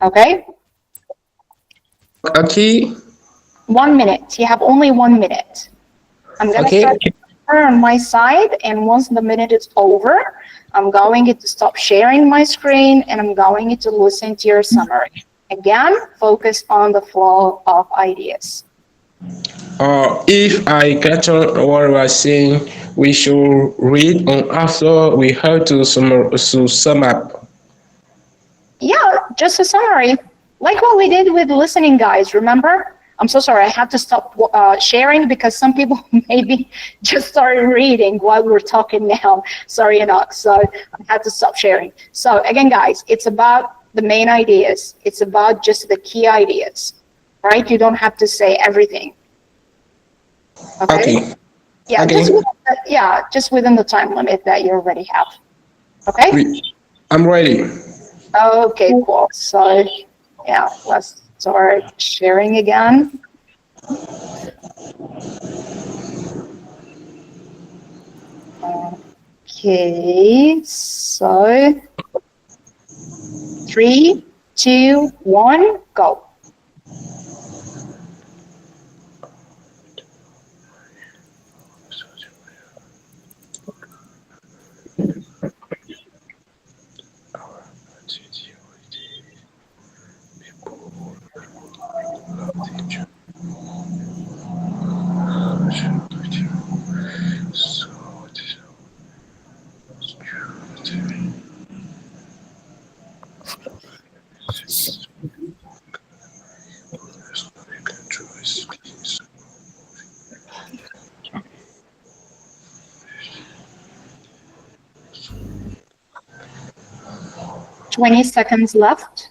Okay? Okay. 1 minute. You have only 1 minute. I'm going to start on my side, and once the minute is over, I'm going to stop sharing my screen, and I'm going to listen to your summary. Again, focus on the flow of ideas. If I catch on what I was saying, we should read on after we have to sum up. Yeah, just a summary. Like what we did with listening, guys, remember? I'm so sorry, I have to stop sharing because some people maybe just started reading while we're talking now. Sorry, Enoch. So I had to stop sharing. So again, guys, it's about the main ideas. It's about just the key ideas, right? You don't have to say everything. Okay. Yeah, okay. Just within the time limit that you already have. Okay. I'm ready. Okay, cool. So yeah, let's start sharing again. Okay, so 3, 2, 1, go. Twenty seconds left.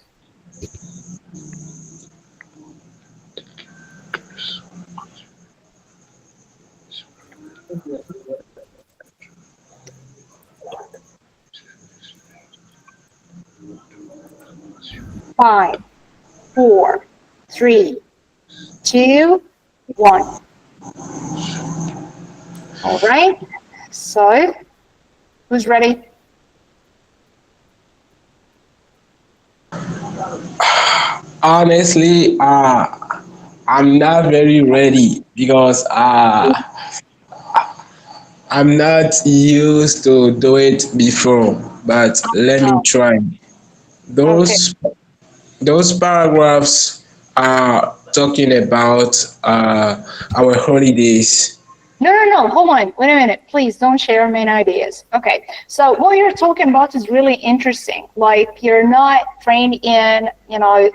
Five, 4, 3, 2, 1. All right. So, who's ready? Honestly, I'm not very ready because I'm not used to do it before. But let me try. Those paragraphs are talking about our holidays. No, hold on. Wait a minute. Please don't share main ideas. Okay. So what you're talking about is really interesting. Like you're not trained in,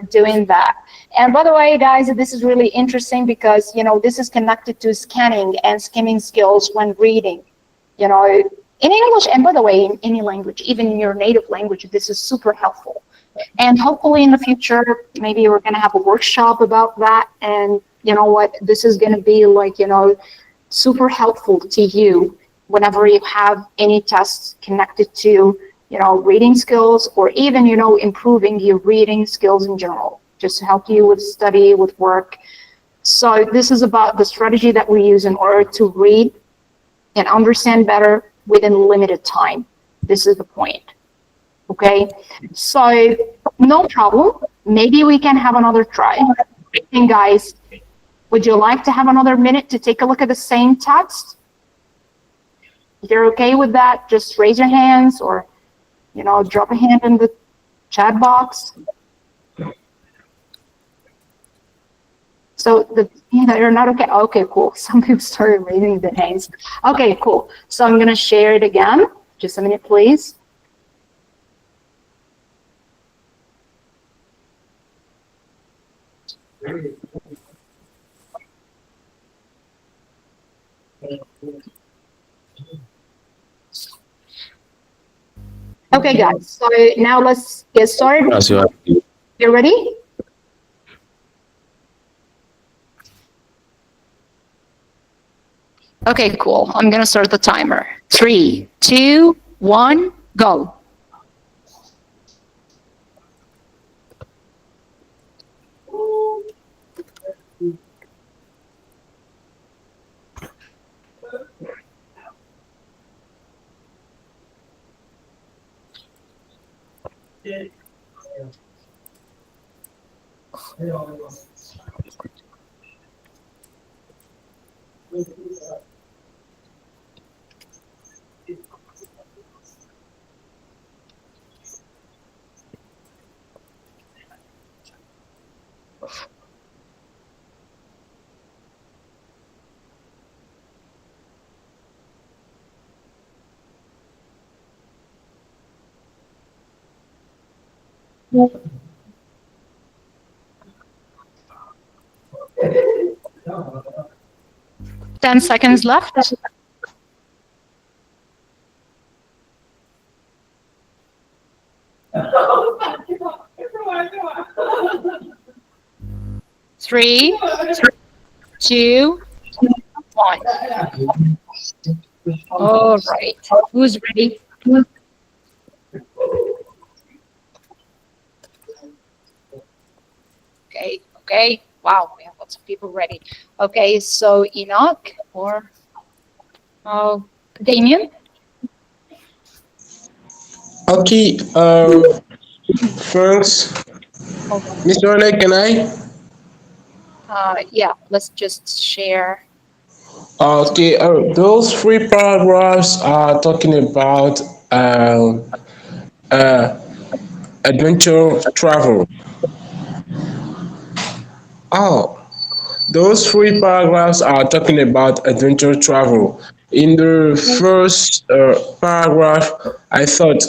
doing that. And by the way, guys, this is really interesting because, this is connected to scanning and skimming skills when reading, in English. And by the way, in any language, even in your native language, this is super helpful. And hopefully in the future, maybe we're going to have a workshop about that. And you know what, this is going to be like, super helpful to you whenever you have any tests connected to, reading skills or even, improving your reading skills in general, just to help you with study, with work. So this is about the strategy that we use in order to read and understand better within limited time. This is the point. Okay, so no problem. Maybe we can have another try. And guys, would you like to have another minute to take a look at the same text? If you're okay with that, just raise your hands or, drop a hand in the chat box. So you're not okay. Okay, cool. Some people started raising their hands. Okay, cool. So I'm going to share it again. Just a minute, please. Okay, guys. So now let's get started. That's right. You ready? Okay, cool. I'm gonna start the timer. 3, 2, 1, go. Ten seconds left. Three, 2, 1. All right. Who's ready? Okay, okay. Wow, we have lots of people ready. Okay, so Enoch or Damien? Okay, thanks. Mr. Ole, can I? Yeah, let's just share. Okay, those three paragraphs are talking about uh, adventure travel. Oh, those three paragraphs are talking about adventure travel. In the first paragraph, I thought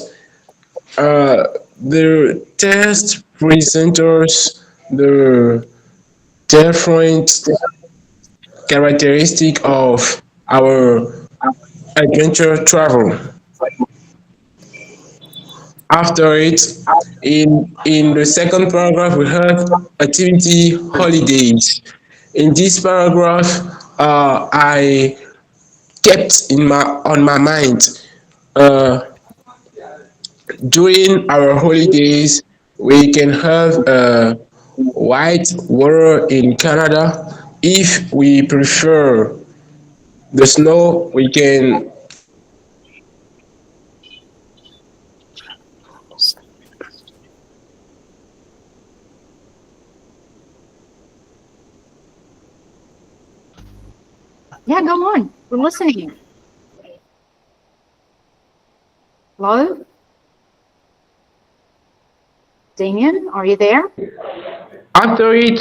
the test presenters the different characteristic of our adventure travel. After it, in the second paragraph, we have activity holidays. In this paragraph, I kept in my on my mind during our holidays we can have white water in Canada. If we prefer the snow, we can. Yeah, go on. We're listening. Hello? Damien, are you there? After it,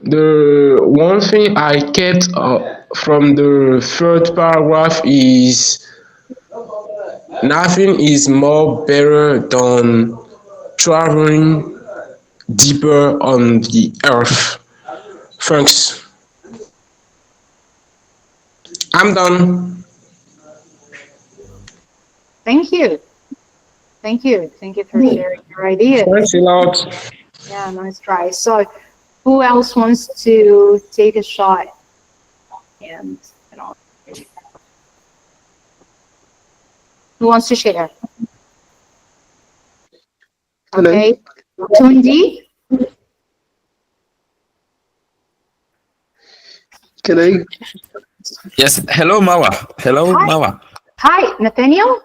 the one thing I kept from the third paragraph is nothing is more better than traveling deeper on the earth. Thanks. I'm done. Thank you. Thank you. Thank you for sharing your ideas. Thanks a lot. Yeah, nice try. So who else wants to take a shot? And who wants to share? Okay. Tundi? Can I? Yes. Hello, Marwa. Hello, Hi. Marwa. Hi, Nathaniel?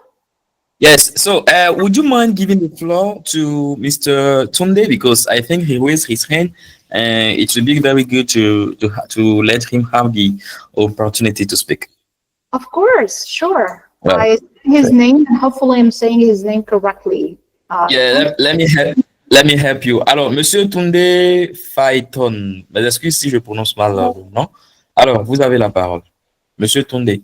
Yes. So, would you mind giving the floor to Mr. Tunde, because I think he raised his hand, and it would be very good to let him have the opportunity to speak. Of course, sure. Well, I his name, and hopefully I'm saying his name correctly. yeah. Let me help you. Alors, Monsieur Tunde Phaeton. Mes excuses si je prononce mal le nom. Alors, vous avez la parole, Monsieur Tunde.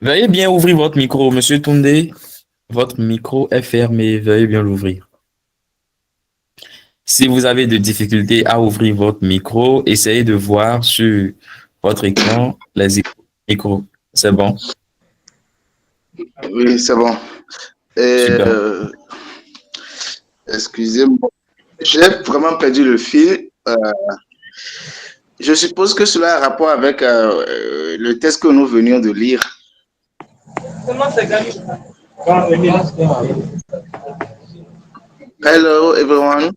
Veuillez bien ouvrir votre micro, Monsieur Toundé. Votre micro est fermé, veuillez bien l'ouvrir. Si vous avez des difficultés à ouvrir votre micro, essayez de voir sur votre écran les micros. C'est bon? Oui, c'est bon. Super. Excusez-moi, j'ai vraiment perdu le fil. Je suppose que cela a rapport avec le texte que nous venions de lire. Hello, everyone.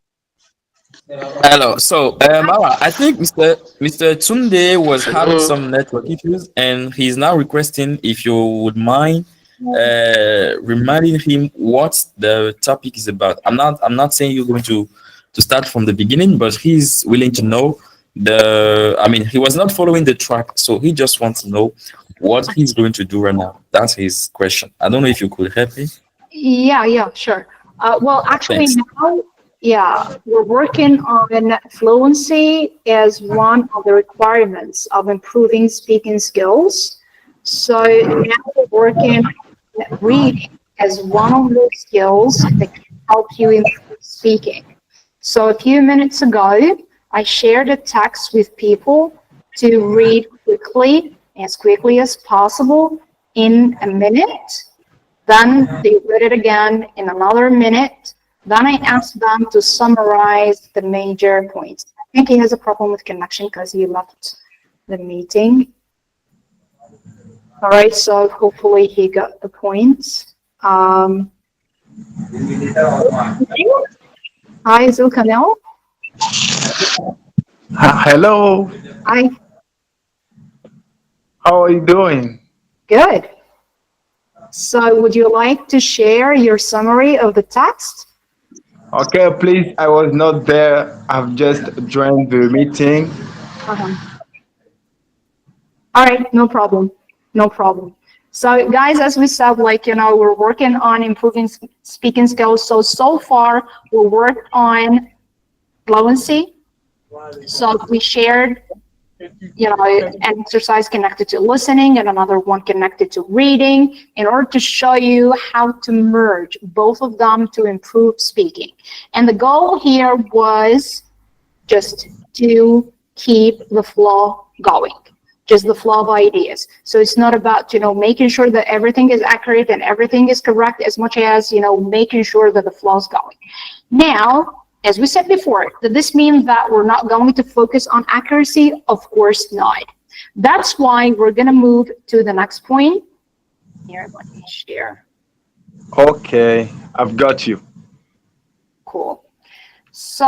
Hello. So, I think Mr. Tunde was having some network issues, and he's now requesting if you would mind reminding him what the topic is about. I'm not saying you're going to start from the beginning, but he's willing to know he was not following the track, so he just wants to know what he's going to do right now. That's his question. I don't know if you could help me. Yeah, sure. Well, actually Thanks. now, yeah, we're working on fluency as one of the requirements of improving speaking skills. So now we're working on reading as one of those skills that can help you improve speaking. So a few minutes ago, I shared a text with people to read quickly, as quickly as possible in a minute. Then they read it again in another minute. Then I asked them to summarize the major points. I think he has a problem with connection because he left the meeting. All right, so hopefully he got the points. Hi, Zulkanel. Hello. Hi. How are you doing? Good. So would you like to share your summary of the text? Okay, please. I was not there. I've just joined the meeting. All right, no problem. No problem. So guys, as we said, we're working on improving speaking skills. So far, we worked on fluency. So we shared, an exercise connected to listening and another one connected to reading in order to show you how to merge both of them to improve speaking. And the goal here was just to keep the flow going. Just the flow of ideas. So it's not about, making sure that everything is accurate and everything is correct as much as, making sure that the flow is going. Now, as we said before, does this mean that we're not going to focus on accuracy? Of course not. That's why we're going to move to the next point. Here, let me share. Okay, I've got you. Cool. So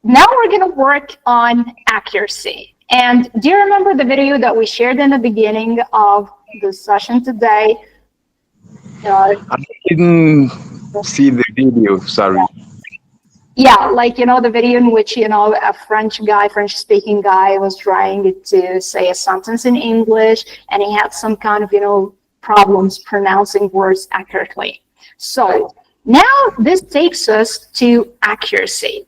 now we're going to work on accuracy. And do you remember the video that we shared in the beginning of the session today? I didn't see the video, sorry. Yeah, the video in which, a French-speaking guy was trying to say a sentence in English, and he had some kind of, problems pronouncing words accurately. So now this takes us to accuracy.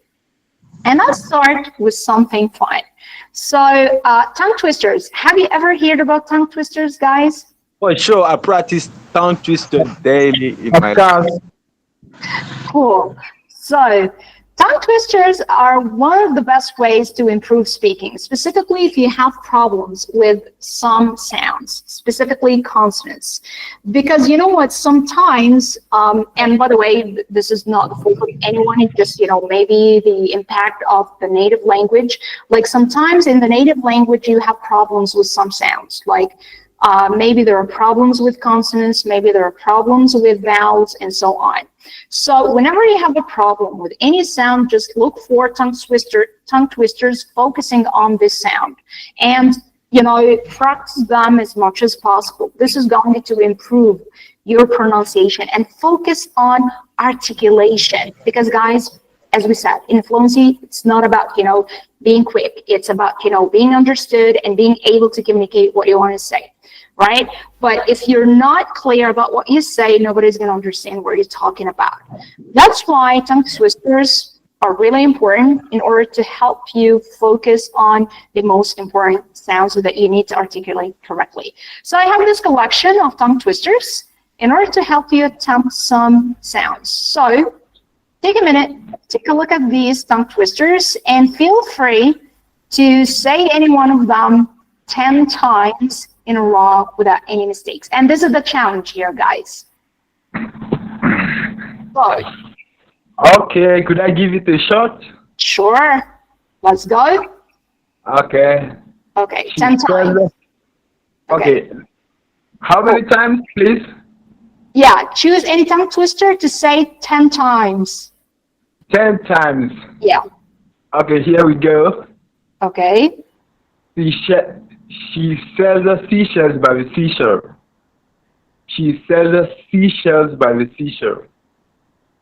And let's start with something fun. So tongue twisters. Have you ever heard about tongue twisters, guys? For sure, I practice tongue twister daily in my life. Cool. So tongue twisters are one of the best ways to improve speaking, specifically if you have problems with some sounds, specifically consonants. Because you know what, sometimes, and by the way, this is not the fault of anyone, it's just, maybe the impact of the native language. Sometimes in the native language, you have problems with some sounds, maybe there are problems with consonants, maybe there are problems with vowels, and so on. So whenever you have a problem with any sound, just look for tongue twisters focusing on this sound. And, practice them as much as possible. This is going to improve your pronunciation and focus on articulation. Because guys, as we said, in fluency, it's not about, being quick. It's about, being understood and being able to communicate what you want to say. Right? But if you're not clear about what you say, nobody's going to understand what you're talking about. That's why tongue twisters are really important in order to help you focus on the most important sounds that you need to articulate correctly. So I have this collection of tongue twisters in order to help you attempt some sounds. So take a minute, take a look at these tongue twisters, and feel free to say any one of them 10 times in a row without any mistakes. And this is the challenge here, guys. So, Okay, could I give it a shot? sure, let's go. Okay. Okay, 10 times. Okay. How many times, please? Yeah, choose any tongue twister to say 10 times. 10 times. Yeah, Okay, here we go. okay. She sells the seashells by the seashore. She sells the seashells by the seashore.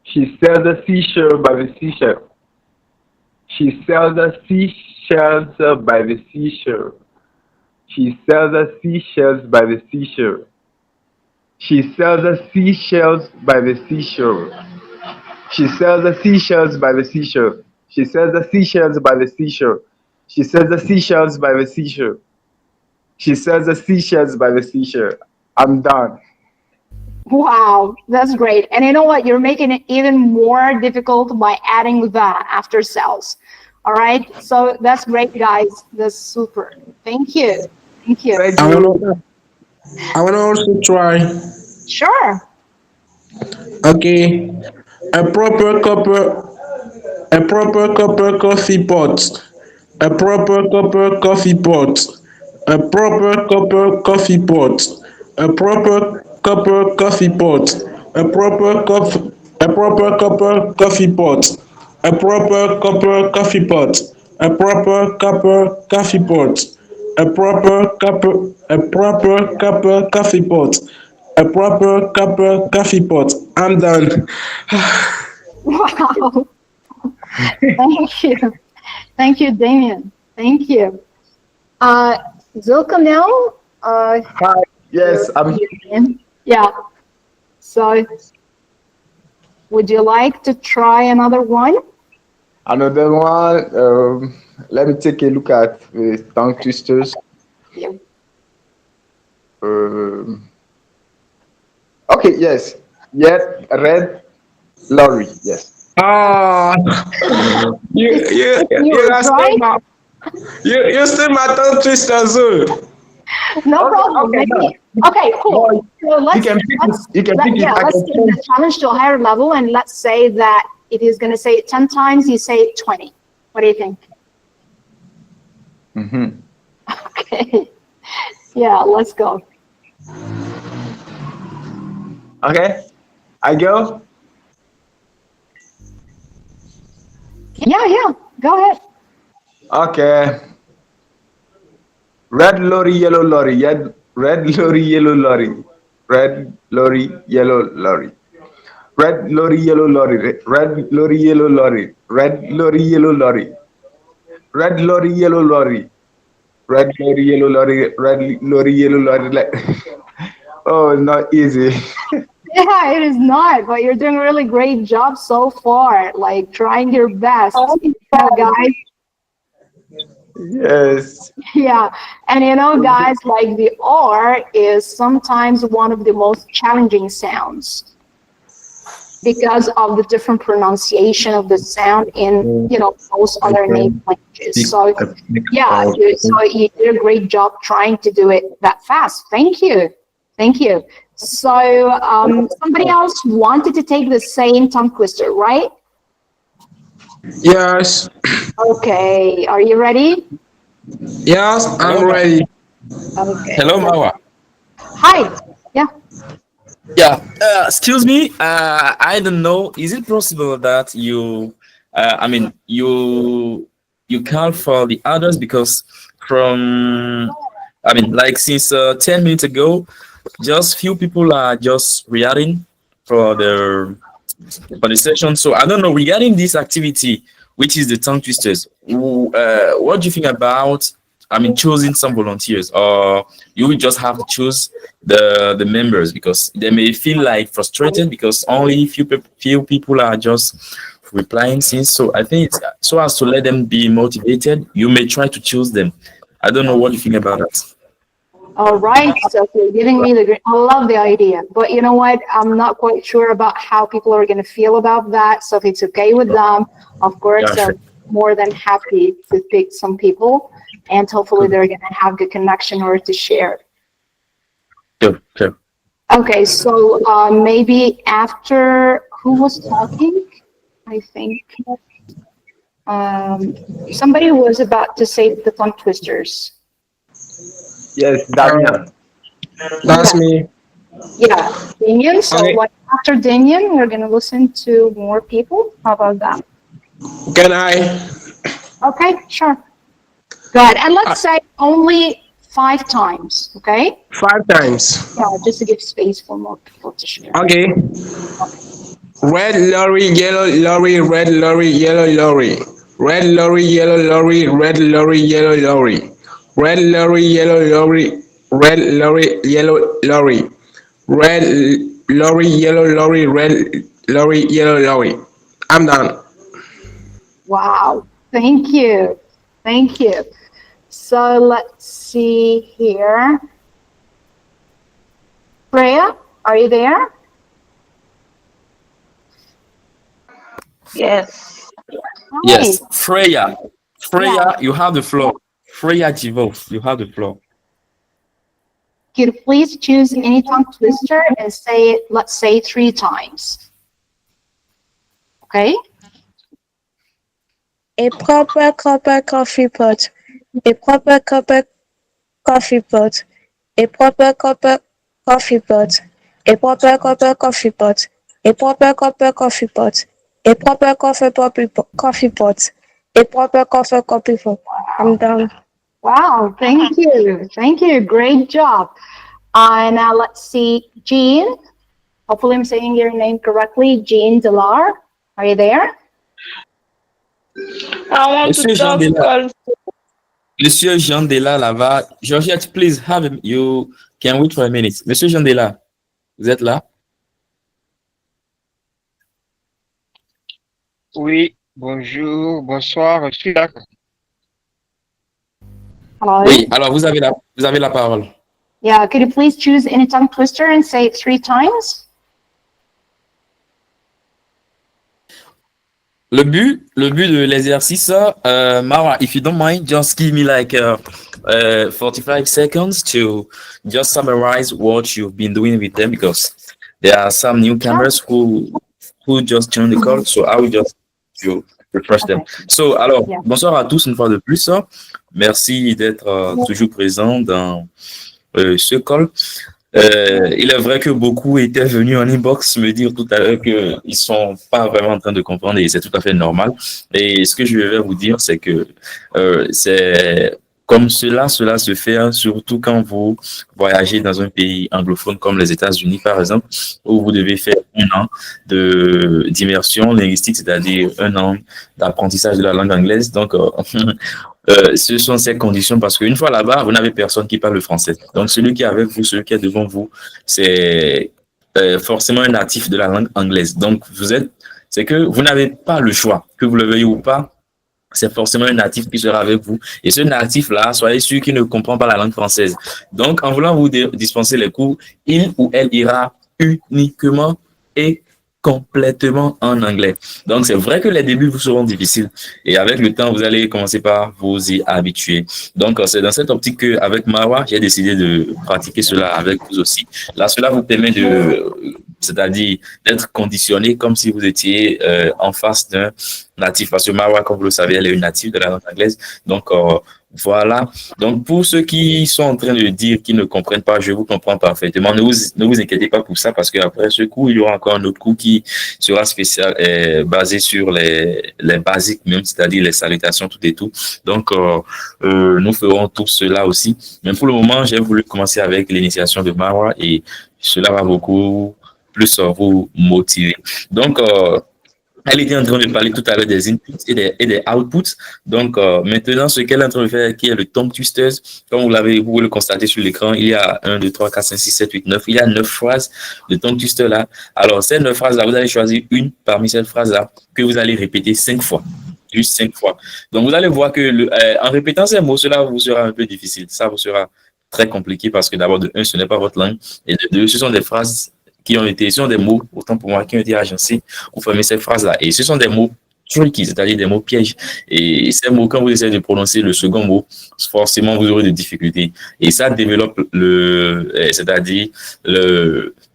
She sells the seashore by the seashore. She sells the seashells by the seashore. She sells the seashells by the seashore. She sells the seashells by the seashore. She sells the seashells by the seashore. She sells the seashells by the seashore. She sells the seashells by the seashore. She sells the seashells by the seashore. I'm done. Wow, that's great. And you know what? You're making it even more difficult by adding the after cells. All right, so that's great, guys. That's super. Thank you. Thank you. I want to also try. Sure. Okay. A proper coffee pot. A proper coffee pot. A proper coffee pot. A proper coffee pot. A proper coffee pot. A proper coffee pot. A proper coffee pot. A proper coffee pot. A proper coffee pot. I'm done. Wow. Thank you. Thank you, Damien. Thank you. Zulkamel. Hi. Yes, I'm here. Yeah. So, would you like to try another one? Another one. Let me take a look at the tongue twisters. Yeah. Okay, yes. Yes, red lorry. Yes. Ah, you still my tongue twister, Zul. No problem. Okay, Maybe. Okay, cool. So let's take the challenge to a higher level, and let's say that it is going to say it 10 times, you say it 20. What do you think? Mm-hmm. Okay. Yeah, let's go. Okay, I go. Yeah, go ahead. Okay. Red lorry, yellow lorry. Red lorry, yellow lorry. Red lorry, yellow lorry. Red lorry, yellow lorry. Red lorry, yellow lorry. Red lorry, yellow lorry. Red lorry, yellow lorry. Red lorry, yellow lorry. Red lorry, yellow lorry. Oh, not easy. Yeah, it is not, but you're doing a really great job so far, like trying your best, guys. Yes. Yeah, and guys, like the R is sometimes one of the most challenging sounds because of the different pronunciation of the sound in, most other native languages. So, yeah, you did a great job trying to do it that fast. Thank you. Thank you. So, somebody else wanted to take the same tongue twister, right? Yes. Okay, are you ready? Yes, I'm ready. Okay. Hello, Marwa. Hi. Yeah. Yeah. Excuse me. I don't know. Is it possible that you count for the others because since 10 minutes ago, just few people are just reacting for the session. So I don't know regarding this activity, which is the tongue twisters. What do you think about? Choosing some volunteers, or you will just have to choose the members because they may feel like frustrated because only few people are just replying since. So I think it's, so as to let them be motivated, you may try to choose them. I don't know what you think about that. All right, so you're giving me the green. I love the idea, but you know what? I'm not quite sure about how people are going to feel about that. So if it's okay with them, of course, Yeah, sure. I'm more than happy to pick some people, and hopefully they're going to have good connection or to share. Sure. Okay, so maybe after who was talking, I think somebody was about to say the tongue twisters. Yes, Daniel. That's me. Yeah, Damien. So Okay. like after Damien, we're gonna listen to more people. How about that? Can I? Okay, sure. Go ahead. And let's say only 5 times, okay? 5 times. Yeah, just to give space for more people to share. Okay. Red lorry, yellow lorry, red lorry, yellow lorry. Red lorry, yellow lorry, red lorry, yellow lorry. Red lorry, yellow lorry, red lorry, yellow lorry. Red lorry, yellow lorry, red lorry, yellow lorry. I'm done. Wow, thank you. Thank you. So let's see here. Freya, are you there? Yes. Yes, Hi. Freya, Yeah. you have the floor. Freya Jivov, you have the floor. Could you please choose any tongue twister and say it, let's say 3 times. Okay? A proper coffee pot. A proper coffee pot. A proper coffee pot. A proper coffee pot. A proper coffee pot. A proper coffee pot. A proper coffee pot. I'm done. Wow, thank you. Thank you. Great job. Now let's see, Jean. Hopefully I'm saying your name correctly. Jean Delar. Are you there? I want Monsieur to Jean talk Dela, also. Monsieur Jean Dela là-bas. Georgette, please have him. You can wait for a minute. Monsieur Jean Dela, vous êtes là? Oui, bonjour, bonsoir, je suis là. Hello? Oui, alors vous avez la parole. Yeah, could you please choose any tongue twister and say it 3 times? Le but de l'exercice, Marwa, if you don't mind, just give me like 45 seconds to just summarize what you've been doing with them, because there are some newcomers who just joined the call, so I will just to refresh them. So, alors, bonsoir à tous une fois de plus. Merci d'être toujours présent dans ce call. Il est vrai que beaucoup étaient venus en inbox me dire tout à l'heure qu'ils sont pas vraiment en train de comprendre, et c'est tout à fait normal. Et ce que je vais vous dire, c'est que c'est comme cela se fait, hein, surtout quand vous voyagez dans un pays anglophone comme les États-Unis, par exemple, où vous devez faire 1 an d'immersion linguistique, c'est-à-dire 1 an d'apprentissage de la langue anglaise. Donc, ce sont ces conditions, parce qu'une fois là-bas, vous n'avez personne qui parle le français. Donc, celui qui est avec vous, celui qui est devant vous, c'est forcément un natif de la langue anglaise. Donc, c'est que vous n'avez pas le choix, que vous le veuillez ou pas. C'est forcément un natif qui sera avec vous. Et ce natif-là, soyez sûr qu'il ne comprend pas la langue française. Donc, en voulant vous dispenser les cours, il ou elle ira uniquement et complètement en anglais. Donc, c'est vrai que les débuts vous seront difficiles. Et avec le temps, vous allez commencer par vous y habituer. Donc, c'est dans cette optique qu'avec Marwa, j'ai décidé de pratiquer cela avec vous aussi. Là, cela vous permet c'est-à-dire d'être conditionné comme si vous étiez en face d'un natif. Parce que Marwa, comme vous le savez, elle est une native de la langue anglaise. Donc, voilà. Donc, pour ceux qui sont en train de dire qu'ils ne comprennent pas, je vous comprends parfaitement. Ne vous inquiétez pas pour ça, parce qu'après ce cours, il y aura encore un autre cours qui sera spécial, basé sur les basiques même, c'est-à-dire les salutations, tout et tout. Donc, nous ferons tout cela aussi. Mais pour le moment, j'ai voulu commencer avec l'initiation de Marwa, et cela va beaucoup plus vous motiver. Donc, Elle était en train de parler tout à l'heure des inputs et des outputs. Donc, maintenant, ce qu'elle est en train de faire, qui est le tongue twisters, comme vous pouvez le constater sur l'écran, il y a 1, 2, 3, 4, 5, 6, 7, 8, 9. Il y a 9 phrases de tongue twister là. Alors, ces 9 phrases là, vous allez choisir une parmi ces phrases là que vous allez répéter 5 fois. Juste 5 fois. Donc, vous allez voir que en répétant ces mots, cela vous sera un peu difficile. Ça vous sera très compliqué parce que d'abord, de 1, ce n'est pas votre langue. Et de 2, ce sont des phrases ce sont des mots, autant pour moi, qui ont été agencés pour former ces phrases-là. Et ce sont des mots tricky, c'est-à-dire des mots pièges. Et ces mots, quand vous essayez de prononcer le second mot, forcément, vous aurez des difficultés. Et ça développe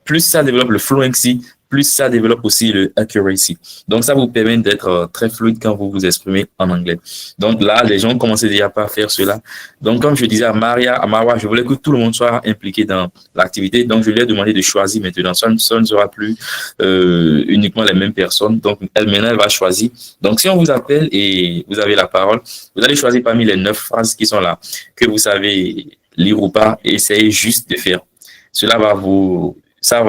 plus ça développe le fluency, plus ça développe aussi le accuracy. Donc, ça vous permet d'être très fluide quand vous vous exprimez en anglais. Donc là, les gens commençaient déjà pas à faire cela. Donc, comme je disais à Marwa, je voulais que tout le monde soit impliqué dans l'activité. Donc, je lui ai demandé de choisir maintenant. Ça ne sera plus uniquement les mêmes personnes. Donc, maintenant, elle va choisir. Donc, si on vous appelle et vous avez la parole, vous allez choisir parmi les 9 phrases qui sont là, que vous savez lire ou pas, et essayez juste de faire. Cela va ça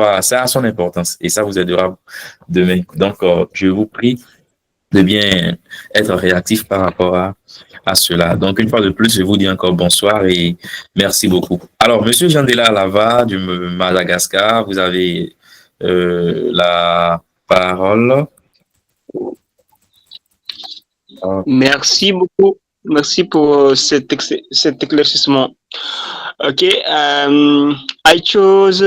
a son importance et ça vous aidera demain. Donc, je vous prie de bien être réactif par rapport à cela. Donc, une fois de plus, je vous dis encore bonsoir et merci beaucoup. Alors, Monsieur Jandela Lava du Madagascar, vous avez la parole. Merci beaucoup. Merci pour cet éclaircissement. Okay, I chose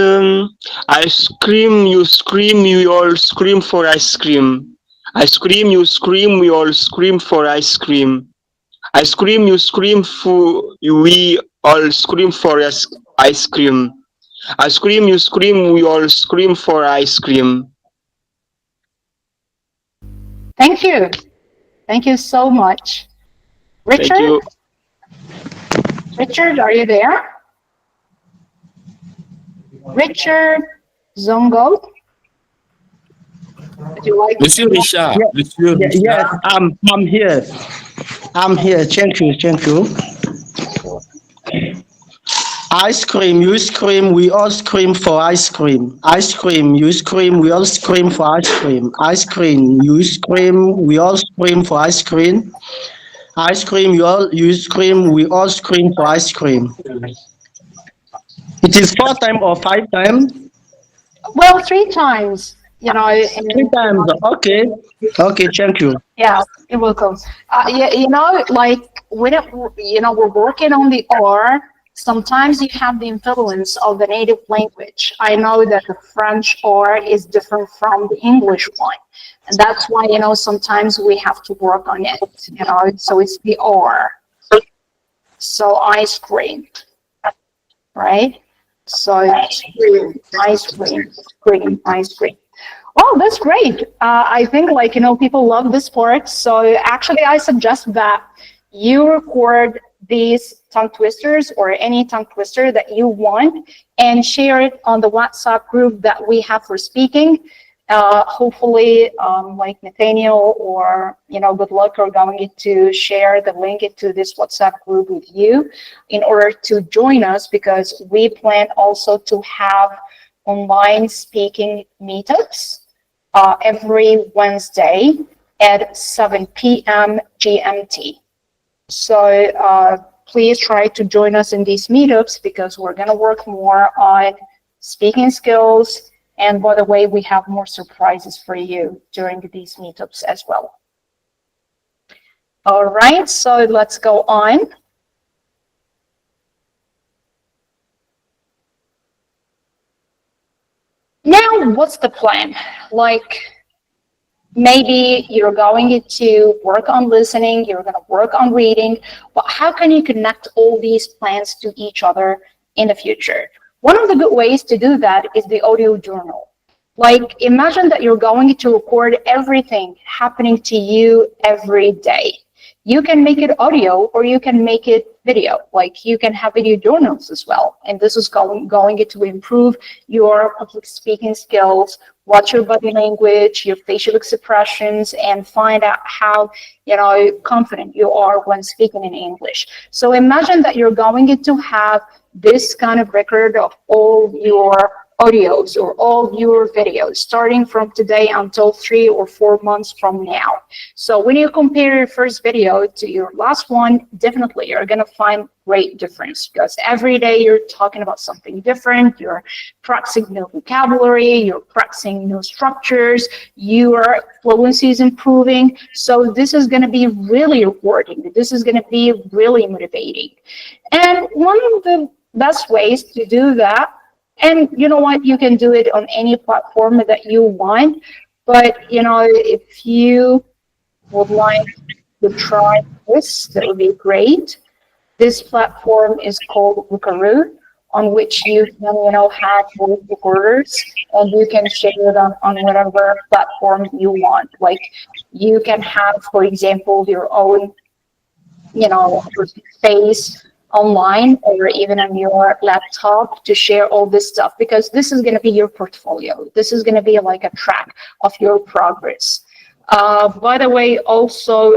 ice cream, you scream, you all scream for ice cream. I scream, you scream, we all scream for ice cream. I scream, you scream, we all scream for ice cream. I scream, you scream, we all scream for ice cream. Thank you. Thank you so much. Richard? Thank you. Richard, are you there? Richard Zongo? Would you like Monsieur Richard. Yeah, Monsieur Richard. yes, I'm here. I'm here. Thank you. Thank you. Ice cream, you scream, we all scream for ice cream. Ice cream, you scream, we all scream for ice cream. Ice cream, you scream, we all scream for ice cream. Ice cream, you scream, we all scream for ice cream. It is 4 times or 5 times? Well, 3 times, you know. 3 times, okay. Okay, thank you. Yeah, you're welcome. You know, like, we're working on the R. Sometimes you have the influence of the native language. I know that the French R is different from the English one. And that's why, sometimes we have to work on it, so it's the R. So ice cream, right? So ice cream. Oh, that's great. I think people love this part. So actually I suggest that you record these tongue twisters or any tongue twister that you want and share it on the WhatsApp group that we have for speaking. Hopefully, like Nathaniel or, Good Luck are going to share the link to this WhatsApp group with you in order to join us, because we plan also to have online speaking meetups every Wednesday at 7 p.m. GMT. So please try to join us in these meetups, because we're going to work more on speaking skills. And by the way, we have more surprises for you during these meetups as well. All right, so let's go on. Now, what's the plan? Like, maybe you're going to work on listening, you're going to work on reading, but how can you connect all these plans to each other in the future? One of the good ways to do that is the audio journal. Like, imagine that you're going to record everything happening to you every day. You can make it audio or you can make it video. Like, you can have video journals as well. And this is going to improve your public speaking skills, watch your body language, your facial expressions, and find out how, confident you are when speaking in English. So imagine that you're going to have this kind of record of all your audios or all your videos starting from today until 3 or 4 months from now. So when you compare your first video to your last one, definitely you're going to find great difference, because every day you're talking about something different. You're practicing new vocabulary, you're practicing new structures, your fluency is improving. So this is going to be really rewarding. This is going to be really motivating. And one of the best ways to do that, and you know what, you can do it on any platform that you want, but you know, if you would like to try this, that would be great. This platform is called Buckaroo, on which you can, you know, have voice recorders, and you can share it on whatever platform you want. Like you can have, for example, your own, you know, space online or even on your laptop to share all this stuff, because this is going to be your portfolio. This is going to be like a track of your progress. By the way, also,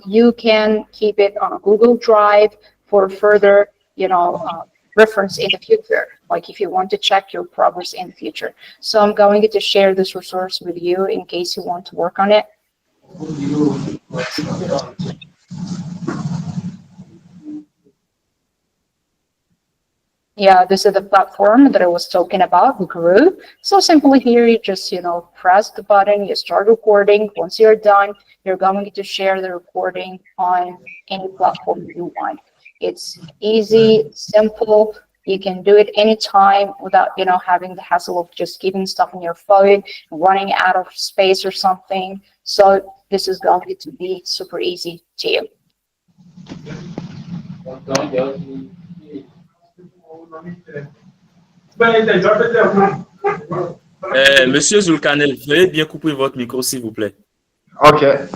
you can keep it on a Google Drive for further, you know, reference in the future, like if you want to check your progress in the future. So I'm going to share this resource with you in case you want to work on it. Yeah, this is the platform that I was talking about, Buckaroo. So simply here, you just, you know, press the button, you start recording. Once you're done, you're going to share the recording on any platform you want. It's easy, simple. You can do it anytime without, you know, having the hassle of just keeping stuff on your phone, running out of space or something. So this is going to be super easy to you. Monsieur Zulkarnain, veuillez bien couper votre micro, s'il vous plaît. Okay.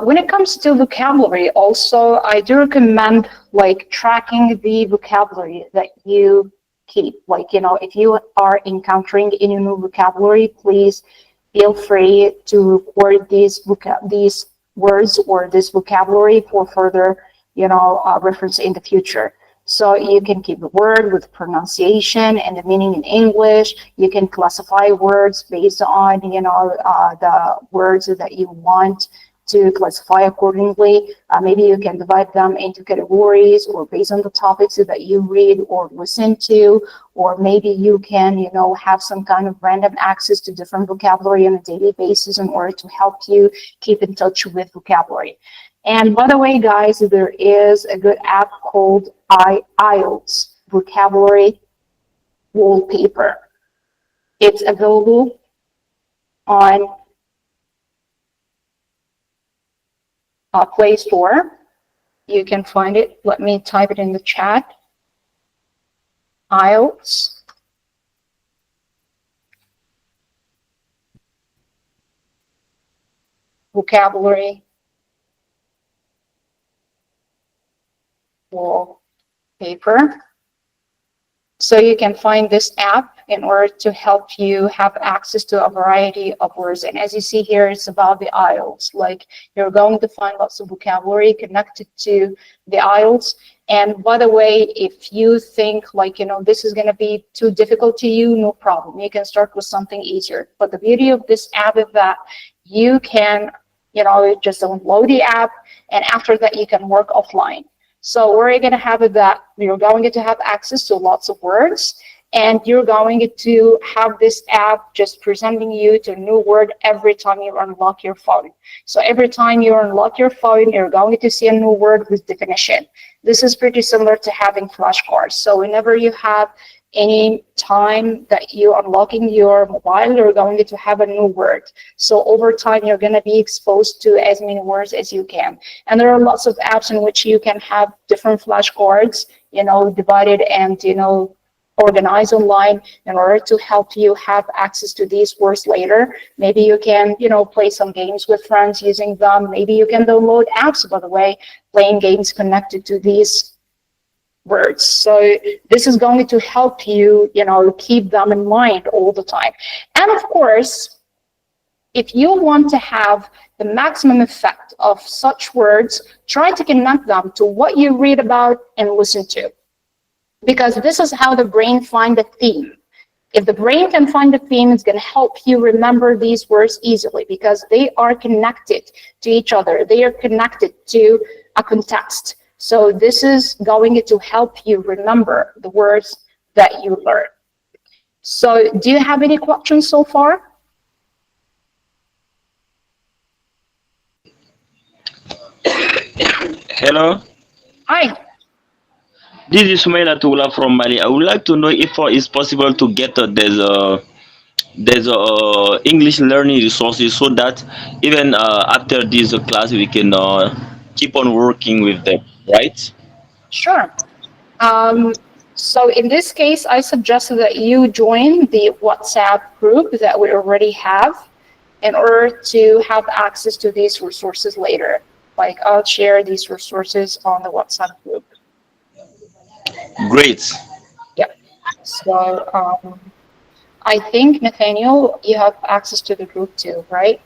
When it comes to vocabulary, also, I do recommend like tracking the vocabulary that you keep. Like, you know, if you are encountering any new vocabulary, please feel free to record these words or this vocabulary for further, you know, reference in the future. So you can keep the word with pronunciation and the meaning in English. You can classify words based on, you know, the words that you want to classify accordingly. Maybe you can divide them into categories or based on the topics that you read or listen to, or maybe you can, you know, have some kind of random access to different vocabulary on a daily basis in order to help you keep in touch with vocabulary. And by the way, guys, there is a good app called IELTS, Vocabulary Wallpaper. It's available on Play Store. You can find it. Let me type it in the chat. IELTS. Vocabulary Wallpaper. So you can find this app in order to help you have access to a variety of words. And as you see here, it's about the IELTS. Like, you're going to find lots of vocabulary connected to the IELTS. And by the way, if you think like, you know, this is going to be too difficult to you, no problem. You can start with something easier. But the beauty of this app is that you can, you know, just download the app, and after that you can work offline. So we're going to have it that you're going to have access to lots of words, and you're going to have this app just presenting you to a new word every time you unlock your phone. So every time you unlock your phone, you're going to see a new word with definition. This is pretty similar to having flashcards. So whenever you have any time that you unlocking your mobile, you're going to have a new word. So over time, you're going to be exposed to as many words as you can. And there are lots of apps in which you can have different flashcards, you know, divided and, you know, organized online in order to help you have access to these words later. Maybe you can, you know, play some games with friends using them. Maybe you can download apps, by the way, playing games connected to these words. So this is going to help you, you know, keep them in mind all the time. And of course, if you want to have the maximum effect of such words, try to connect them to what you read about and listen to. Because this is how the brain finds a theme. If the brain can find a theme, it's going to help you remember these words easily because they are connected to each other. They are connected to a context. So this is going to help you remember the words that you learn. So do you have any questions so far? Hello. Hi. This is Sumaila Tula from Mali. I would like to know if it's possible to get there's English learning resources so that even after this class we can keep on working with them, right? Sure. So in this case, I suggest that you join the WhatsApp group that we already have in order to have access to these resources later. Like I'll share these resources on the WhatsApp group. Great. Yeah. So I think, Nathaniel, you have access to the group too, right?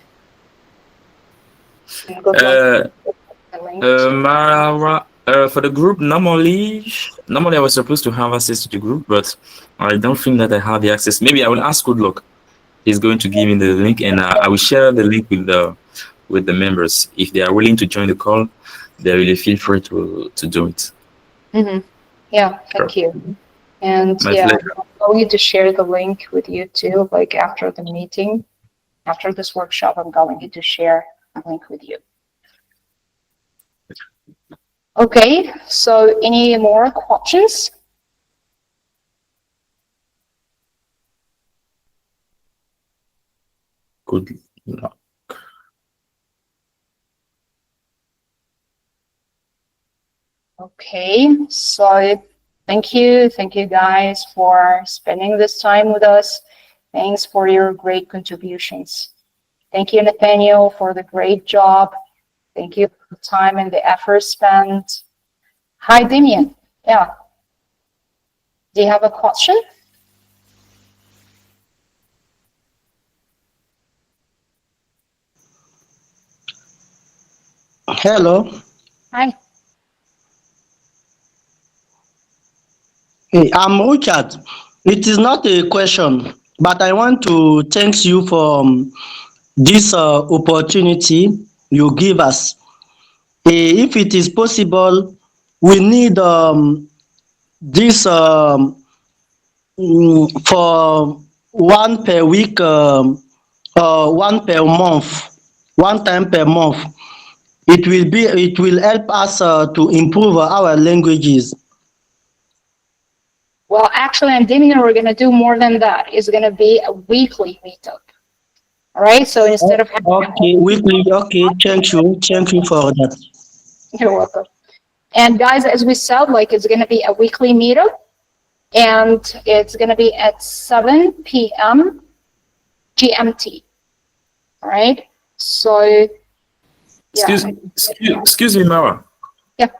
Marwa, for the group, normally I was supposed to have access to the group, but I don't think that I have the access. Maybe I will ask Good Luck. He's going to give me the link, and I will share the link with the members. If they are willing to join the call, they really feel free to do it. Mm-hmm. Yeah, thank you. And My yeah, pleasure. I'm going to share the link with you too, like after the meeting, after this workshop, I'm going to share a link with you. Okay, so any more questions? Good luck. Okay, so thank you guys for spending this time with us. Thanks for your great contributions. Thank you, Nathaniel, for the great job. Thank you for the time and the effort spent. Hi, Damian. Yeah. Do you have a question? Hello. Hi. Hey, I'm Richard. It is not a question, but I want to thank you for this opportunity you give us. If it is possible, we need this for one per week, one per month, one time per month. It will help us to improve our languages. Well, actually, I'm Damian, we're going to do more than that. It's going to be a weekly meetup. All right, so instead of Okay, weekly. Okay, thank you for that. You're welcome. And guys, as we said, like it's going to be a weekly meetup, and it's going to be at 7 p.m. GMT. All right. So, yeah. Excuse me, Marwa. Yeah.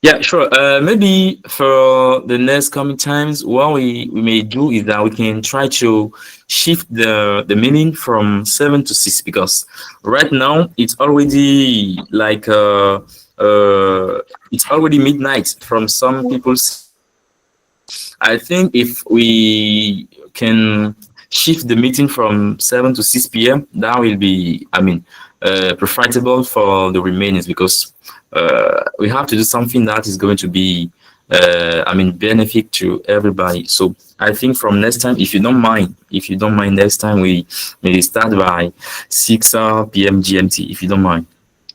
Yeah, sure. Maybe for the next coming times, what we may do is that we can try to shift the meaning from 7 to 6, because right now it's already like it's already midnight from some people's. I think if we can shift the meeting from 7 to 6 p.m., that will be, preferable for the remainers, because we have to do something that is going to be, benefit to everybody. So I think from next time, if you don't mind, next time we maybe start by 6 p.m. GMT, if you don't mind.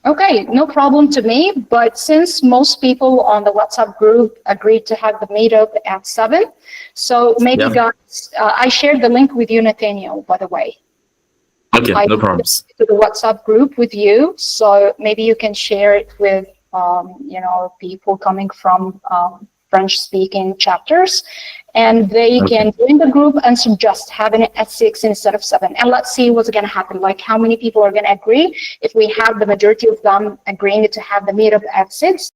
Okay, no problem to me. But since most people on the WhatsApp group agreed to have the meetup at 7, so maybe guys, I shared the link with you, Nathaniel, by the way. Okay, no problems. To the WhatsApp group with you, so maybe you can share it with people coming from French-speaking chapters, and they can join the group and suggest having it at 6 instead of 7. And let's see what's going to happen. Like how many people are going to agree. If we have the majority of them agreeing to have the meetup at 6,